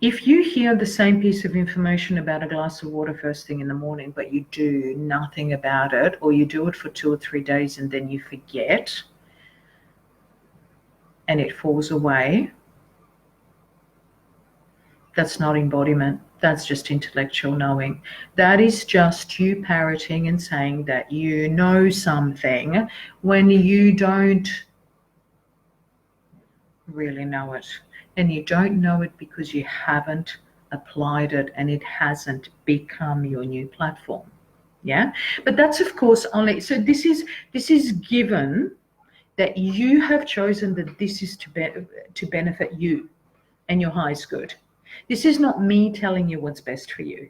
If you hear the same piece of information about a glass of water first thing in the morning, but you do nothing about it, or you do it for 2 or 3 days and then you forget and it falls away, that's not embodiment. That's just intellectual knowing. That is just you parroting and saying that you know something when you don't really know it. And you don't know it because you haven't applied it and it hasn't become your new platform. Yeah. But that's of course only, so this is given that you have chosen that this is to benefit you and your highest good. This is not me telling you what's best for you.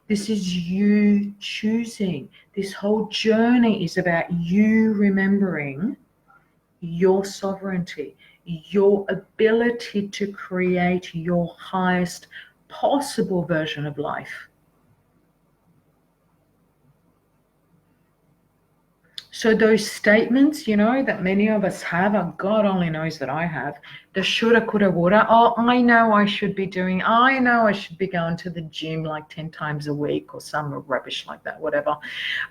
This is you choosing. This whole journey is about you remembering your sovereignty, your ability to create your highest possible version of life. So those statements, that many of us have, God only knows that I have, the shoulda, coulda, woulda, oh, I know I should be doing, I know I should be going to the gym like 10 times a week or some rubbish like that, whatever.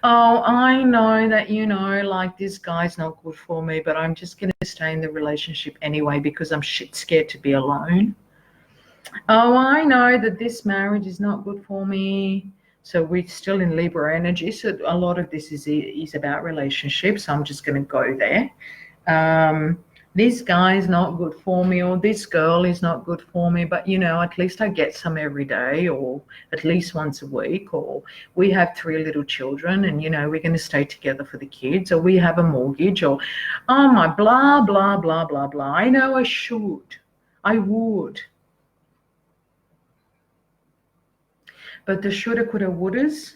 Oh, I know that, like this guy's not good for me, but I'm just going to stay in the relationship anyway because I'm shit scared to be alone. Oh, I know that this marriage is not good for me. So we're still in Libra energy. So a lot of this is about relationships. So I'm just going to go there. This guy is not good for me, or this girl is not good for me, but at least I get some every day, or at least once a week, or we have 3 little children and we're going to stay together for the kids, or we have a mortgage, or oh my blah blah blah blah blah. I know I would. But the shoulda, coulda, wouldas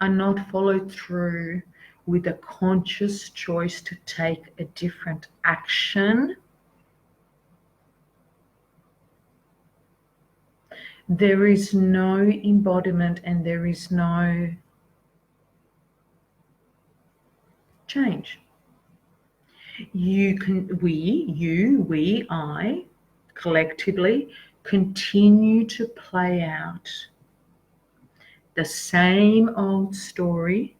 are not followed through with a conscious choice to take a different action, there is no embodiment and there is no change. I, collectively continue to play out the same old story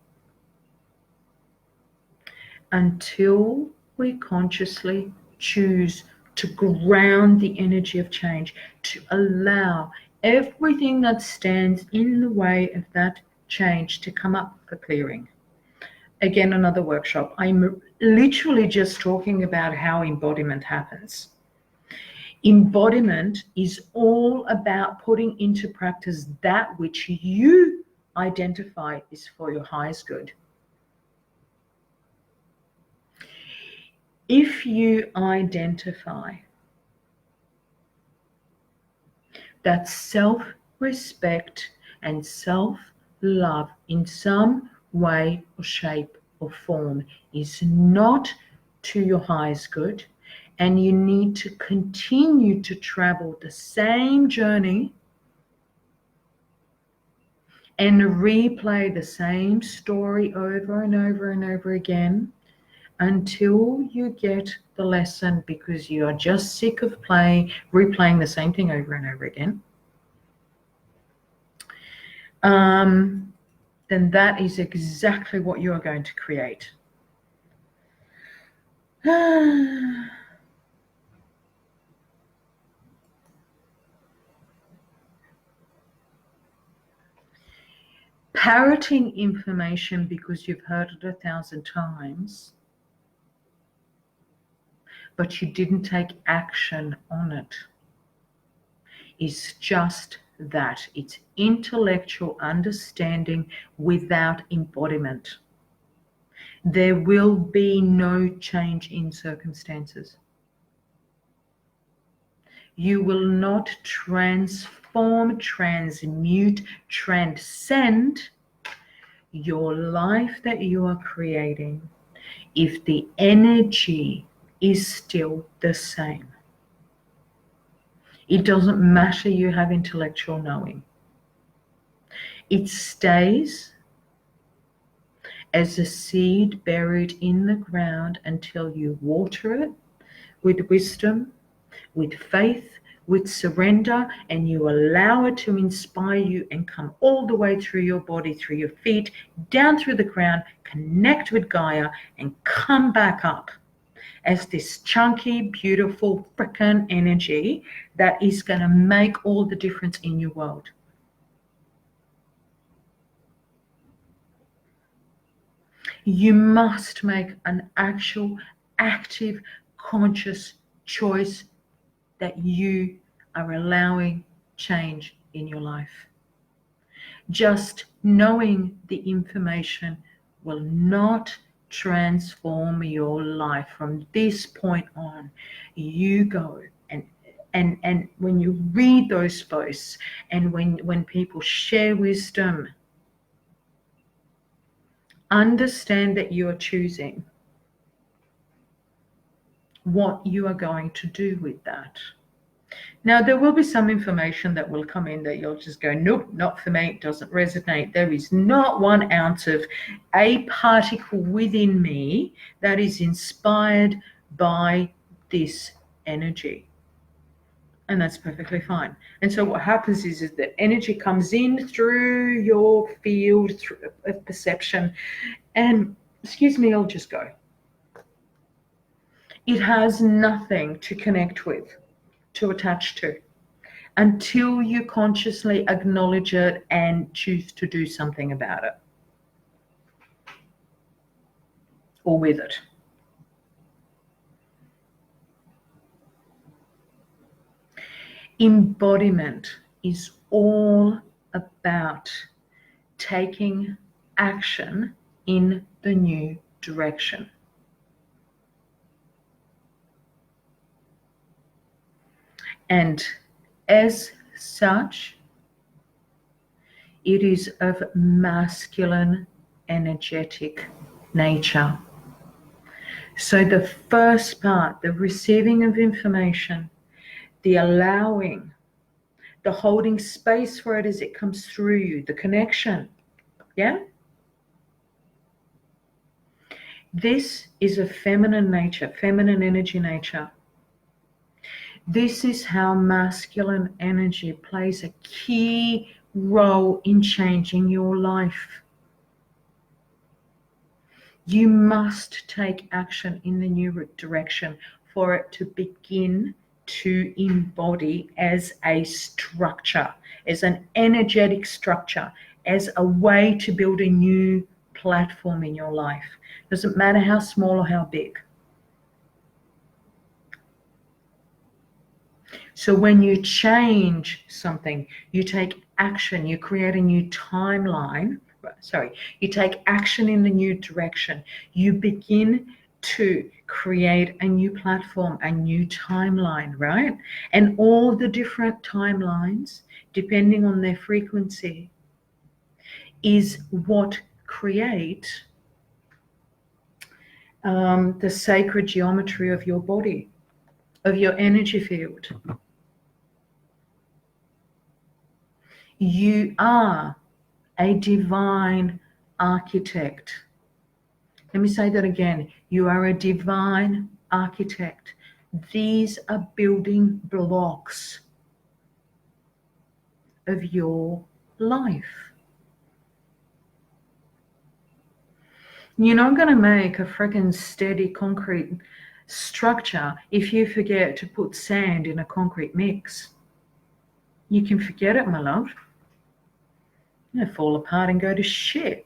until we consciously choose to ground the energy of change, to allow everything that stands in the way of that change to come up for clearing. Again, another workshop. I'm literally just talking about how embodiment happens. Embodiment is all about putting into practice that which you identify is for your highest good. If you identify that self-respect and self-love in some way or shape or form is not to your highest good, and you need to continue to travel the same journey and replay the same story over and over and over again until you get the lesson, because you are just sick of replaying the same thing over and over again, then that is exactly what you are going to create. Parroting information because you've heard it 1,000 times, but you didn't take action on it, is just that. It's intellectual understanding without embodiment. There will be no change in circumstances. You will not transform, transmute, transcend your life that you are creating if the energy is still the same. It doesn't matter you have intellectual knowing. It stays as a seed buried in the ground until you water it with wisdom, with faith, with surrender, and you allow it to inspire you and come all the way through your body, through your feet, down through the ground, connect with Gaia, and come back up as this chunky, beautiful, frickin' energy that is going to make all the difference in your world. You must make an actual, active, conscious choice that you are allowing change in your life. Just knowing the information will not transform your life. From this point on, you go and when you read those posts and when people share wisdom, understand that you are choosing what you are going to do with that. Now, there will be some information that will come in that you'll just go, nope, not for me, it doesn't resonate. There is not 1 ounce of a particle within me that is inspired by this energy. And that's perfectly fine. And so what happens is that energy comes in through your field of perception, and, excuse me, I'll just go. It has nothing to connect with, to attach to, until you consciously acknowledge it and choose to do something about it or with it. Embodiment is all about taking action in the new direction. And as such, it is of masculine energetic nature. So the first part, the receiving of information, the allowing, the holding space for it as it comes through you, the connection, yeah? This is a feminine nature, feminine energy nature. This is how masculine energy plays a key role in changing your life. You must take action in the new direction for it to begin to embody as a structure, as an energetic structure, as a way to build a new platform in your life. Doesn't matter how small or how big. So when you change something, you take action, you create a new timeline. Sorry, you take action in the new direction. You begin to create a new platform, a new timeline, right? And all the different timelines, depending on their frequency, is what create the sacred geometry of your body, of your energy field. You are a divine architect. Let me say that again. You are a divine architect. These are building blocks of your life. You're not going to make a freaking steady concrete structure if you forget to put sand in a concrete mix. You can forget it, my love. It'll fall apart and go to shit.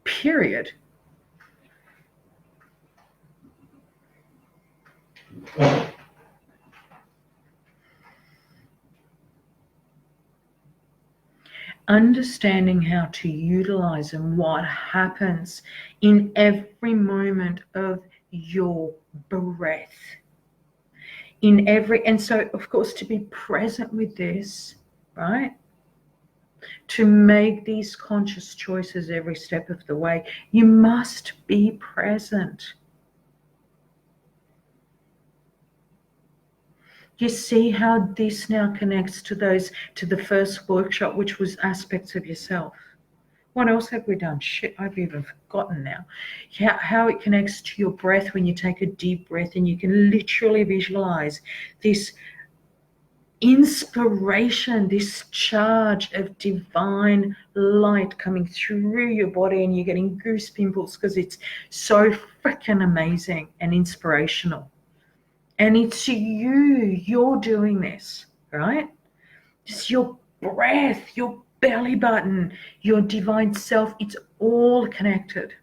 Period. Understanding how to utilize and what happens in every moment of your breath. And so, of course, to be present with this, right? To make these conscious choices every step of the way, you must be present. You see how this now connects to the first workshop, which was aspects of yourself. What else have we done? Shit, I've even forgotten now. How it connects to your breath when you take a deep breath and you can literally visualize this inspiration, this charge of divine light coming through your body, and you're getting goose pimples because it's so freaking amazing and inspirational. And it's you're doing this, right? Just your breath, your belly button, your divine self, it's all connected.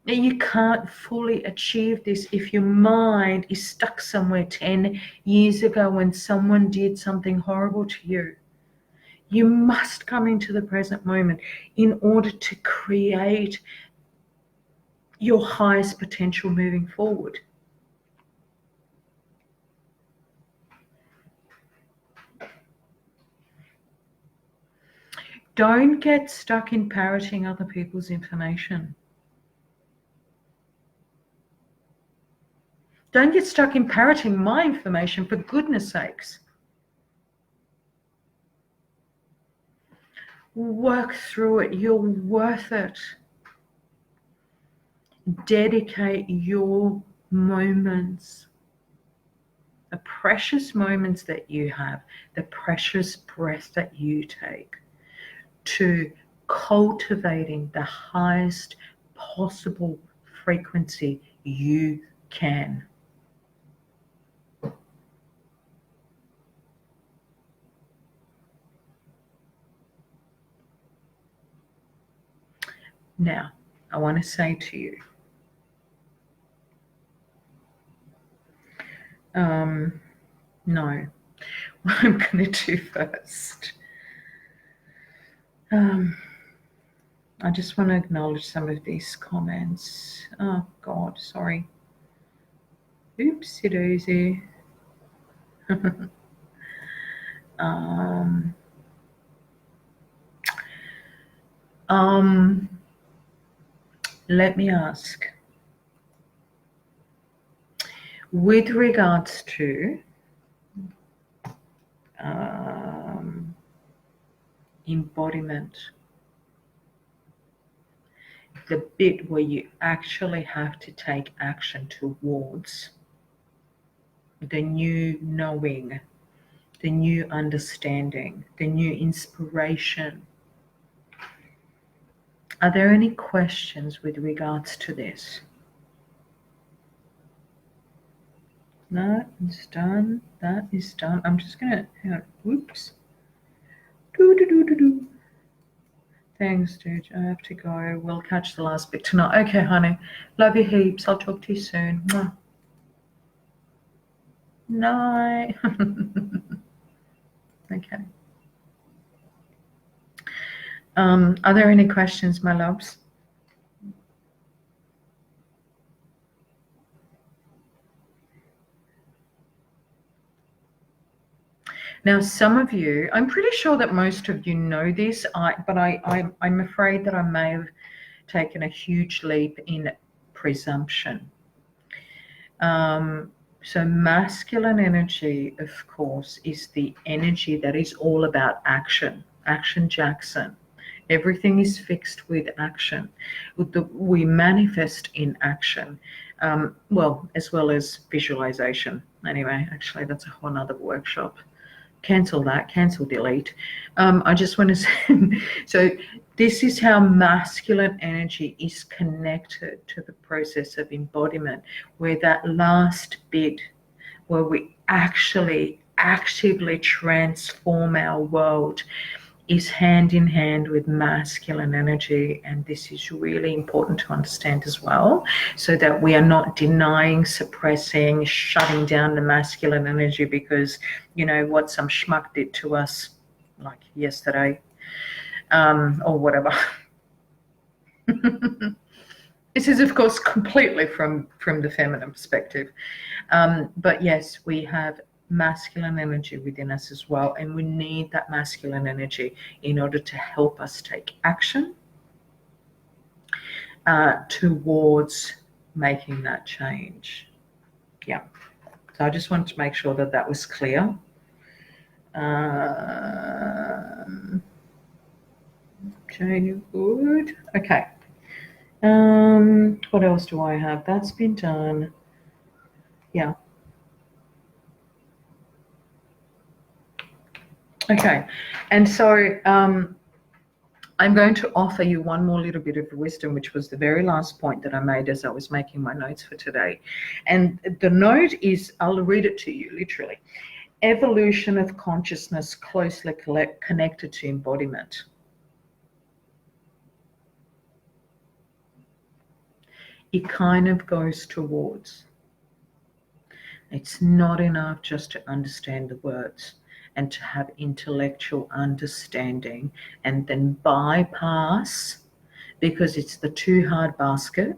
Now, you can't fully achieve this if your mind is stuck somewhere 10 years ago when someone did something horrible to you. You must come into the present moment in order to create your highest potential moving forward. Don't get stuck in parroting other people's information. Don't get stuck in parroting my information, for goodness sakes. Work through it. You're worth it. Dedicate your moments, the precious moments that you have, the precious breath that you take, to cultivating the highest possible frequency you can. Now, I want to say to you, no, what I'm going to do first, I just want to acknowledge some of these comments. Oh, God, sorry. Oopsie daisy. Um, um, let me ask, with regards to embodiment, the bit where you actually have to take action towards the new knowing, the new understanding, the new inspiration. Are there any questions with regards to this? That is done. That is done. I'm just gonna, hang on. Whoops. Do. Thanks, dude. I have to go. We'll catch the last bit tonight. Okay, honey. Love you heaps. I'll talk to you soon. Mwah. Night. Okay. Are there any questions, my loves? Now, some of you, I'm pretty sure that most of you know this, but I'm afraid that I may have taken a huge leap in presumption. So masculine energy, of course, is the energy that is all about action. Action Jackson. Everything is fixed with action. We manifest in action. Well, as well as visualization. Anyway, actually, that's a whole other workshop. Cancel that, cancel, delete. I just want to say, so this is how masculine energy is connected to the process of embodiment, where that last bit, where we actually actively transform our world, is hand in hand with masculine energy. And this is really important to understand as well, so that we are not denying, suppressing, shutting down the masculine energy because, you know, what some schmuck did to us like yesterday, or whatever. This is, of course, completely from the feminine perspective. But yes, we have masculine energy within us as well, and we need that masculine energy in order to help us take action towards making that change. Yeah, so I just wanted to make sure that that was clear. Okay, good. Okay. What else do I have? That's been done. Yeah. Okay, and so I'm going to offer you one more little bit of wisdom, which was the very last point that I made as I was making my notes for today. And the note is, I'll read it to you literally. Evolution of consciousness closely connected to embodiment. It kind of goes towards, it's not enough just to understand the words and to have intellectual understanding and then bypass, because it's the too hard basket,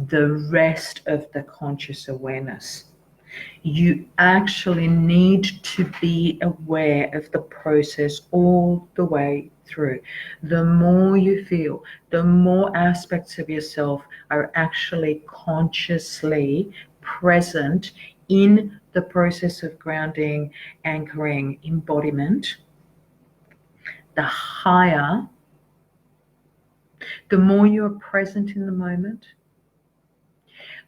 the rest of the conscious awareness. You actually need to be aware of the process all the way through. The more you feel, the more aspects of yourself are actually consciously present in the process of grounding, anchoring, embodiment, the higher, the more you are present in the moment,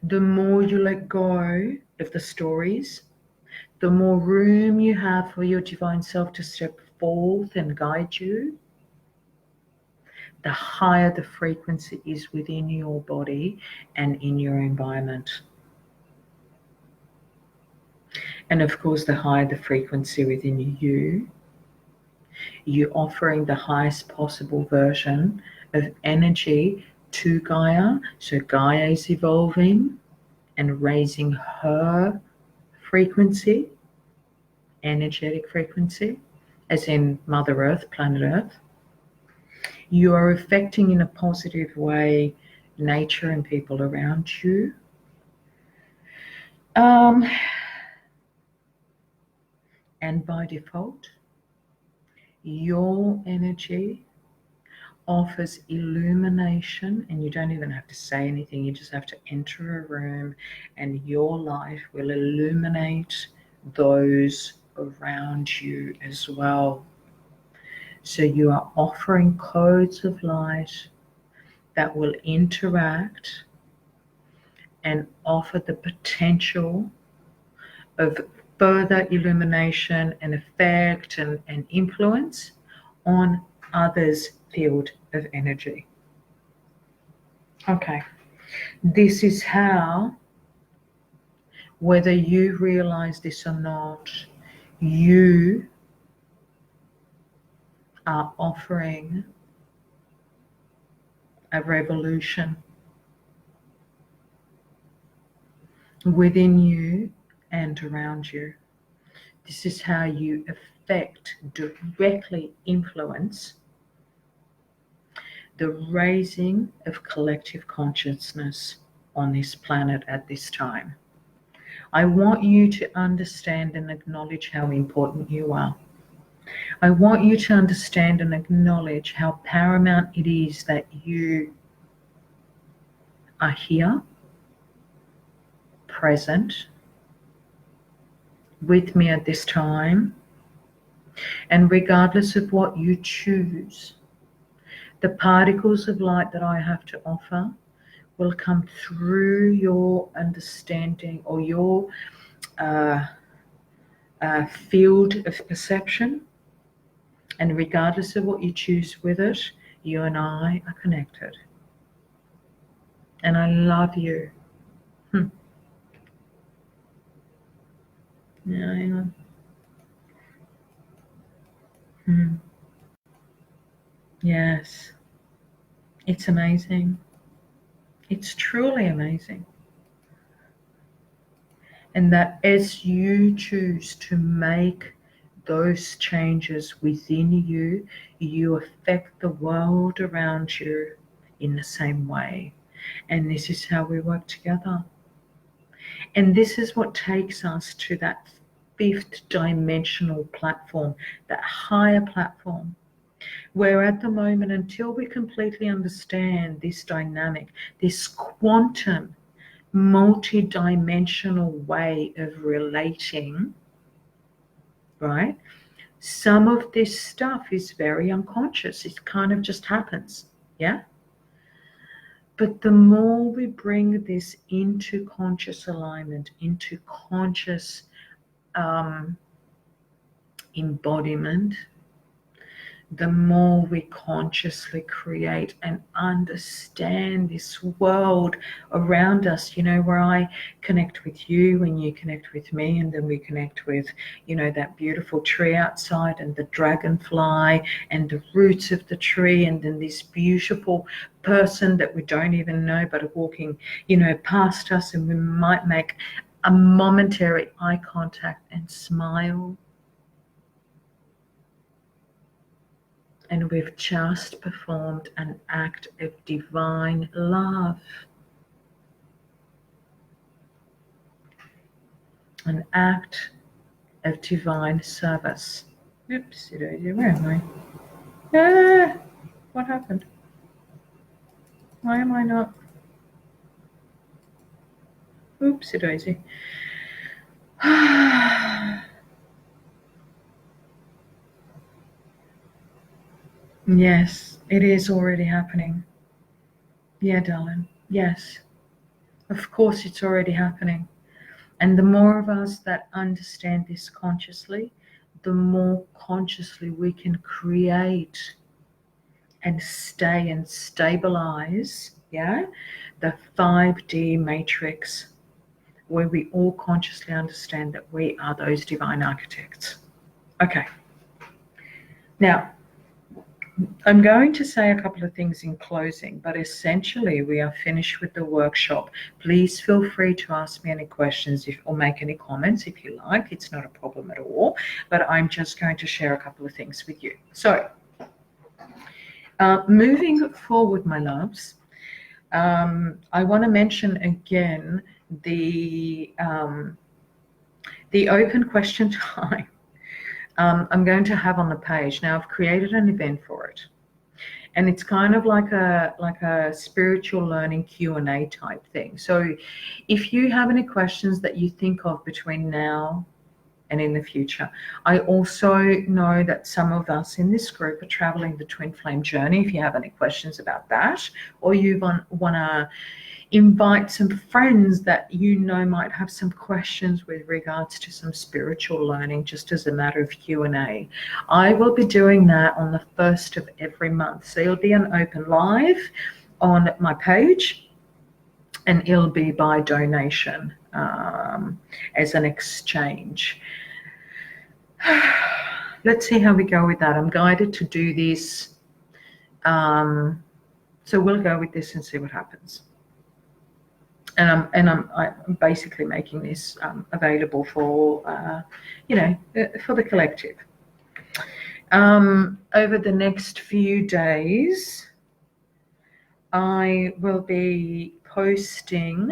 the more you let go of the stories, the more room you have for your divine self to step forth and guide you, the higher the frequency is within your body and in your environment. And of course, the higher the frequency within you, you're offering the highest possible version of energy to Gaia. So Gaia is evolving and raising her frequency, energetic frequency, as in Mother Earth, planet Earth. You are affecting in a positive way nature and people around you. And by default, Your energy offers illumination, and you don't even have to say anything. You just have to enter a room, and your light will illuminate those around you as well. So you are offering codes of light that will interact and offer the potential of further illumination and effect and influence on others' field of energy. Okay, this is how, whether you realize this or not, you are offering a revolution within you and around you. This is how you affect, directly influence the raising of collective consciousness on this planet at this time. I want you to understand and acknowledge how important you are. I want you to understand and acknowledge how paramount it is that you are here, present, with me at this time, and regardless of what you choose, the particles of light that I have to offer will come through your understanding or your field of perception, and regardless of what you choose with it, you and I are connected. And I love you. Yeah, hang on. Yes, it's amazing. It's truly amazing. And that as you choose to make those changes within you, you affect the world around you in the same way. And this is how we work together. And this is what takes us to that fifth dimensional platform, that higher platform, where at the moment, until we completely understand this dynamic, this quantum, multi-dimensional way of relating, right? Some of this stuff is very unconscious. It kind of just happens, yeah? But the more we bring this into conscious alignment, into conscious embodiment, the more we consciously create and understand this world around us, where I connect with you and you connect with me, and then we connect with, that beautiful tree outside and the dragonfly and the roots of the tree, and then this beautiful person that we don't even know but are walking, past us, and we might make a momentary eye contact and smile. And we've just performed an act of divine love. An act of divine service. Oops, where am I? Ah, what happened? Why am I not? Oopsie daisy. Yes, it is already happening. Yeah, darling. Yes. Of course it's already happening. And the more of us that understand this consciously, the more consciously we can create and stay and stabilize, the 5D matrix, where we all consciously understand that we are those divine architects. Okay. Now, I'm going to say a couple of things in closing, but essentially we are finished with the workshop. Please feel free to ask me any questions or make any comments if you like. It's not a problem at all, but I'm just going to share a couple of things with you. So, moving forward, my loves, I want to mention again the open question time. I'm going to have on the page. Now I've created an event for it. And it's kind of like a spiritual learning Q&A type thing. So if you have any questions that you think of between now and in the future, I also know that some of us in this group are traveling the twin flame journey. If you have any questions about that, or you want to invite some friends that you know might have some questions with regards to some spiritual learning, just as a matter of Q&A. I will be doing that on the 1st of every month. So it'll be an open live on my page, and it'll be by donation as an exchange. Let's see how we go with that. I'm guided to do this. So we'll go with this and see what happens. And I'm basically making this available for, for the collective. Over the next few days, I will be posting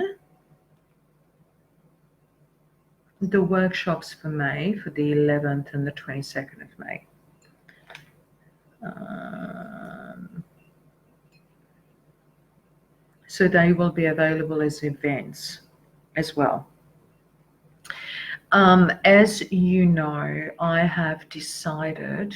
the workshops for May, for the 11th and the 22nd of May. So they will be available as events as well. As you know, I have decided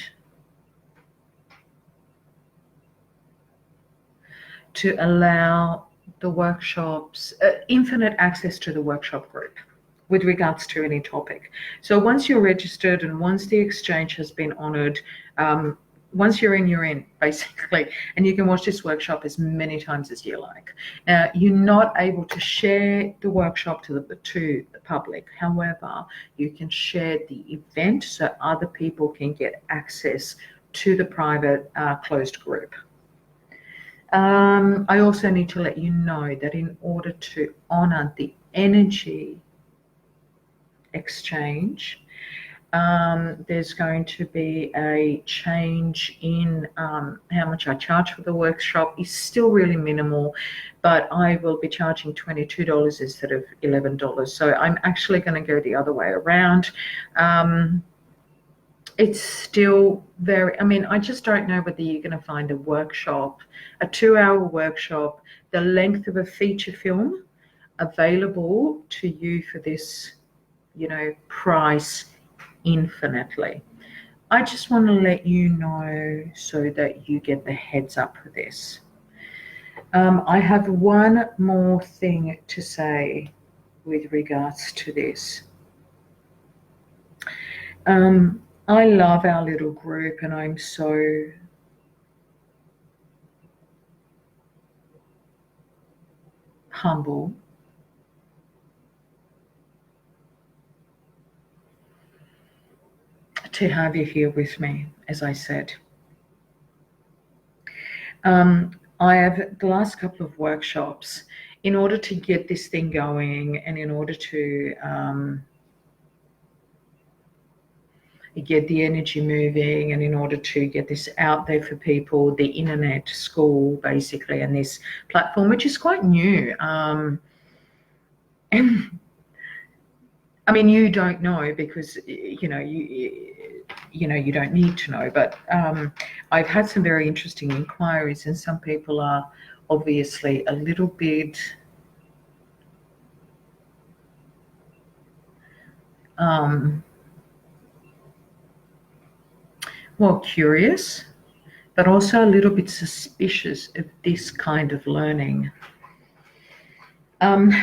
to allow the workshops, infinite access to the workshop group with regards to any topic. So once you're registered and once the exchange has been honored, once you're in, basically, and you can watch this workshop as many times as you like. Now, you're not able to share the workshop to the public. However, you can share the event so other people can get access to the private closed group. I also need to let you know that in order to honor the energy exchange, there's going to be a change in how much I charge for the workshop. It's still really minimal, but I will be charging $22 instead of $11. So I'm actually going to go the other way around. It's still very, I just don't know whether you're going to find a workshop, a 2-hour workshop, the length of a feature film available to you for this, price infinitely. I just want to let you know so that you get the heads up for this. I have one more thing to say with regards to this. I love our little group, and I'm so humble to have you here with me, as I said. I have the last couple of workshops, in order to get this thing going and in order to get the energy moving and in order to get this out there for people, the internet school basically, and this platform, which is quite new. And you don't know because you don't need to know, but I've had some very interesting inquiries, and some people are obviously a little bit more curious, but also a little bit suspicious of this kind of learning,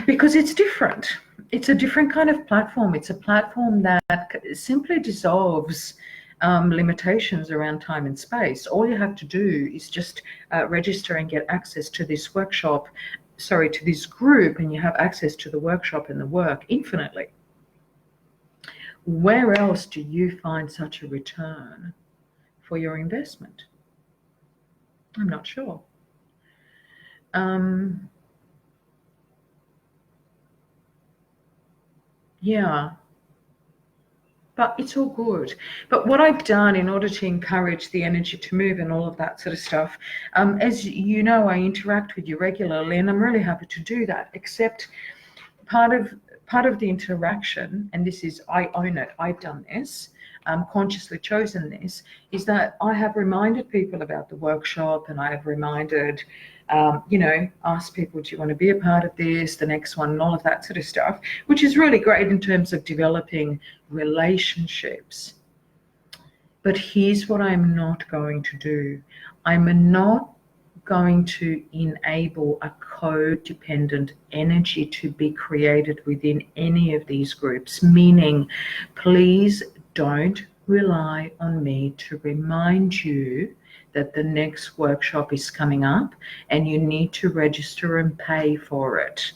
because it's different. It's a different kind of platform. It's a platform that simply dissolves limitations around time and space. All you have to do is just register and get access to this workshop, to this group, and you have access to the workshop and the work infinitely. Where else do you find such a return for your investment? I'm not sure. Yeah, but it's all good. But what I've done in order to encourage the energy to move and all of that sort of stuff, as you know, I interact with you regularly, and I'm really happy to do that, except part of the interaction, and this is, I own it, I've done this, consciously chosen this, is that I have reminded people about the workshop, and I have reminded, asked people, do you want to be a part of this, the next one, and all of that sort of stuff, which is really great in terms of developing relationships. But here's what I'm not going to do. I'm not going to enable a codependent energy to be created within any of these groups, meaning please don't rely on me to remind you that the next workshop is coming up and you need to register and pay for it.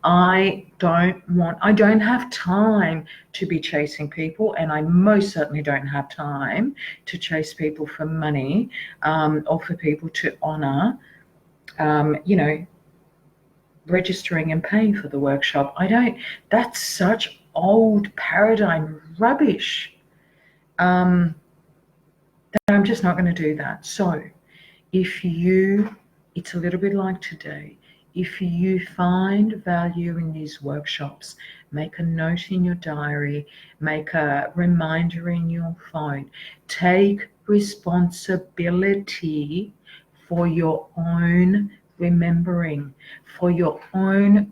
I don't have time to be chasing people, and I most certainly don't have time to chase people for money, or for people to honor, registering and paying for the workshop. That's such old paradigm rubbish, that I'm just not going to do that. So it's a little bit like today. If you find value in these workshops, make a note in your diary, make a reminder in your phone. Take responsibility for your own remembering, for your own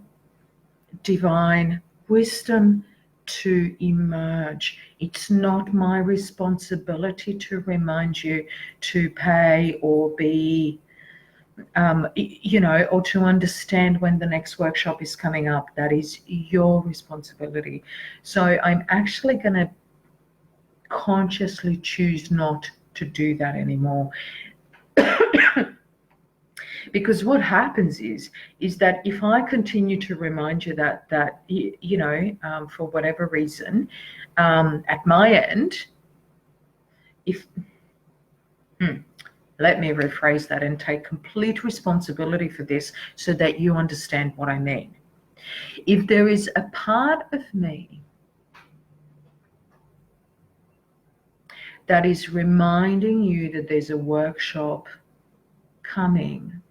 divine wisdom to emerge. It's not my responsibility to remind you to pay or be or to understand when the next workshop is coming up. That is your responsibility. So I'm actually going to consciously choose not to do that anymore. Because what happens is that if I continue to remind you that for whatever reason, at my end, let me rephrase that and take complete responsibility for this so that you understand what I mean. If there is a part of me that is reminding you that there's a workshop coming,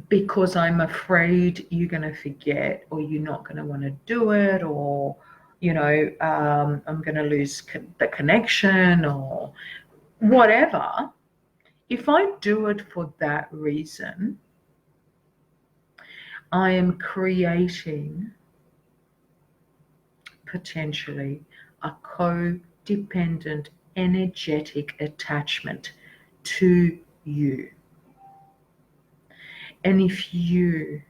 because I'm afraid you're going to forget, or you're not going to want to do it, or I'm going to lose the connection or whatever. If I do it for that reason, I am creating potentially a codependent energetic attachment to you. And if you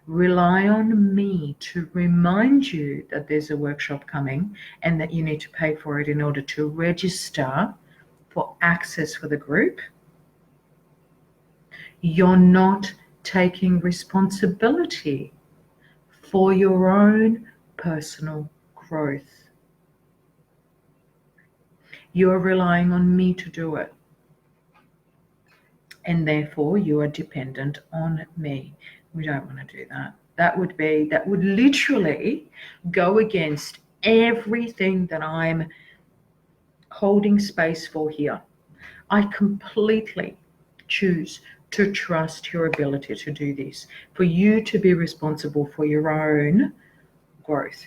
rely on me to remind you that there's a workshop coming and that you need to pay for it in order to register for access for the group, you're not taking responsibility for your own personal growth. You're relying on me to do it. And therefore you are dependent on me. We don't want to do that. That would literally go against everything that I'm holding space for here. I completely choose to trust your ability to do this, for you to be responsible for your own growth.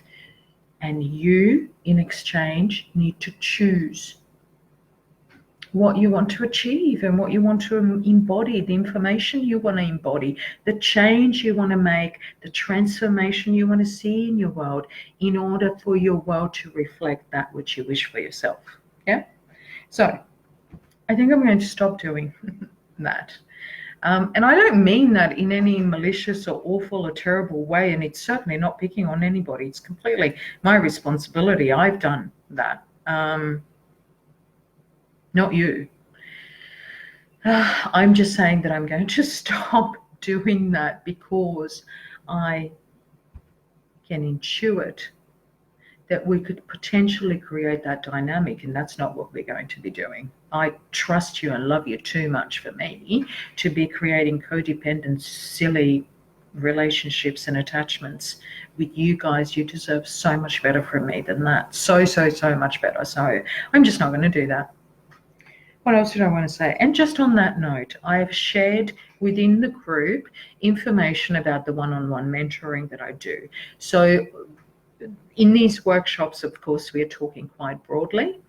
And you, in exchange, need to choose what you want to achieve and what you want to embody, the information you want to embody, the change you want to make, the transformation you want to see in your world, in order for your world to reflect that which you wish for yourself. Yeah? So I think I'm going to stop doing that. And I don't mean that in any malicious or awful or terrible way, and it's certainly not picking on anybody. It's completely my responsibility. I've done that. Not you. I'm just saying that I'm going to stop doing that because I can intuit that we could potentially create that dynamic, and that's not what we're going to be doing. I trust you and love you too much for me to be creating codependent, silly relationships and attachments with you guys. You deserve so much better from me than that. So much better. So I'm just not going to do that. what else did I want to say? And just on that note, I have shared within the group information about the one-on-one mentoring that I do. So in these workshops, of course, we are talking quite broadly.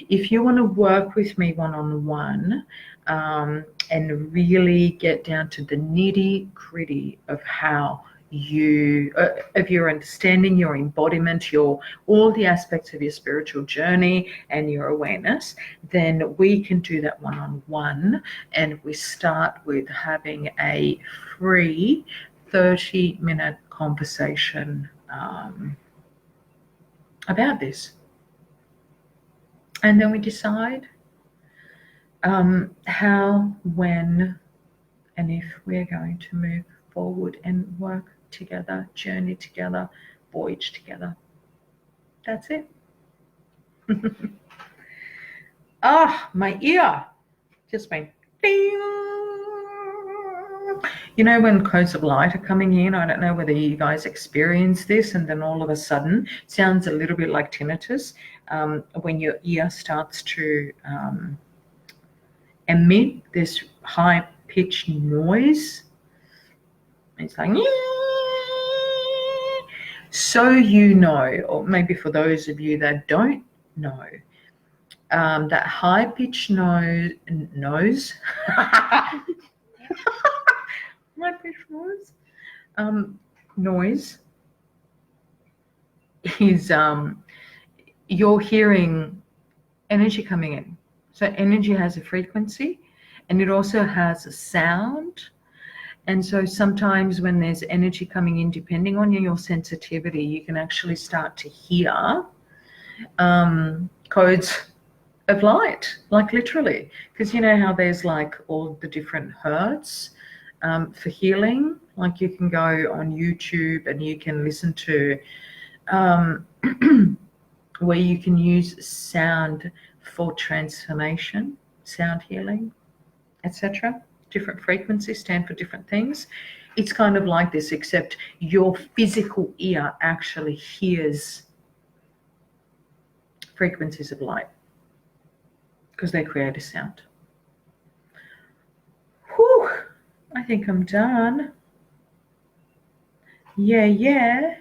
If you want to work with me one-on-one and really get down to the nitty-gritty of how you of your understanding, your embodiment, your all the aspects of your spiritual journey and your awareness, then we can do that one-on-one. And we start with having a free 30-minute conversation about this, and then we decide how, when, and if we're going to move forward and work together, journey together, voyage together. That's it. My ear just went ding. You know, when codes of light are coming in, I don't know whether you guys experience this, and then all of a sudden, it sounds a little bit like tinnitus, when your ear starts to emit this high-pitched noise. It's like, so you know, or maybe for those of you that don't know, that high-pitched nose noise is you're hearing energy coming in. So energy has a frequency and it also has a sound. And so sometimes when there's energy coming in, depending on your sensitivity, you can actually start to hear codes of light, like literally. Because you know how there's like all the different hertz for healing? Like you can go on YouTube and you can listen to where you can use sound for transformation, sound healing, etc. Different frequencies stand for different things. It's kind of like this, except your physical ear actually hears frequencies of light because they create a sound. Whew, I think I'm done. Yeah.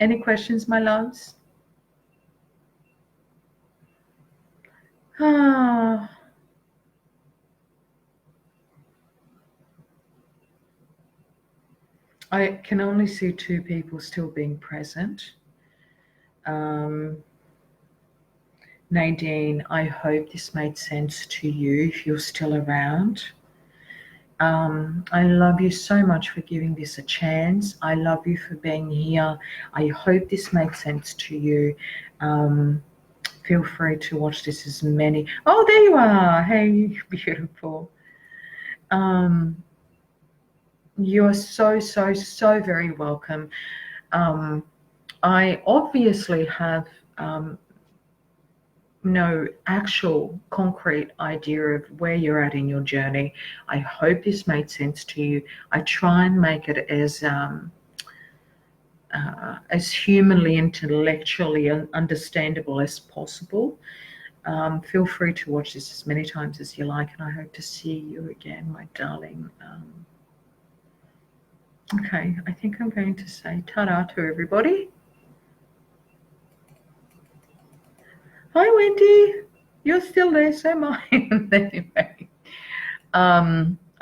Any questions, my loves? I can only see two people still being present. Nadine, I hope this made sense to you if you're still around. I love you so much for giving this a chance. I love you for being here. I hope this makes sense to you. Feel free to watch this as many. Oh, there you are. Hey, beautiful. You're so very welcome. I obviously have no actual concrete idea of where you're at in your journey. I hope this made sense to you. I try and make it as humanly, intellectually understandable as possible. Feel free to watch this as many times as you like, and I hope to see you again, my darling. Okay, I think I'm going to say ta-da to everybody. Hi, Wendy. You're still there, so am I. Anyway.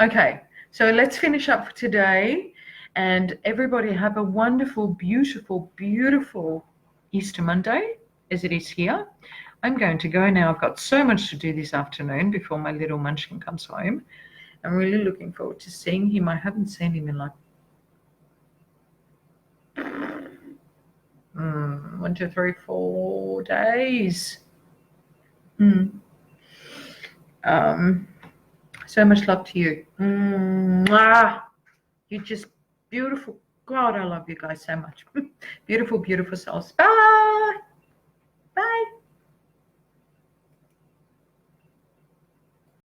Okay, so let's finish up for today. And everybody have a wonderful, beautiful, beautiful Easter Monday, as it is here. I'm going to go now. I've got so much to do this afternoon before my little munchkin comes home. I'm really looking forward to seeing him. I haven't seen him in like 1, 2, 3, 4 days. So much love to you. You're just beautiful. God, I love you guys so much. Beautiful, beautiful souls. Bye.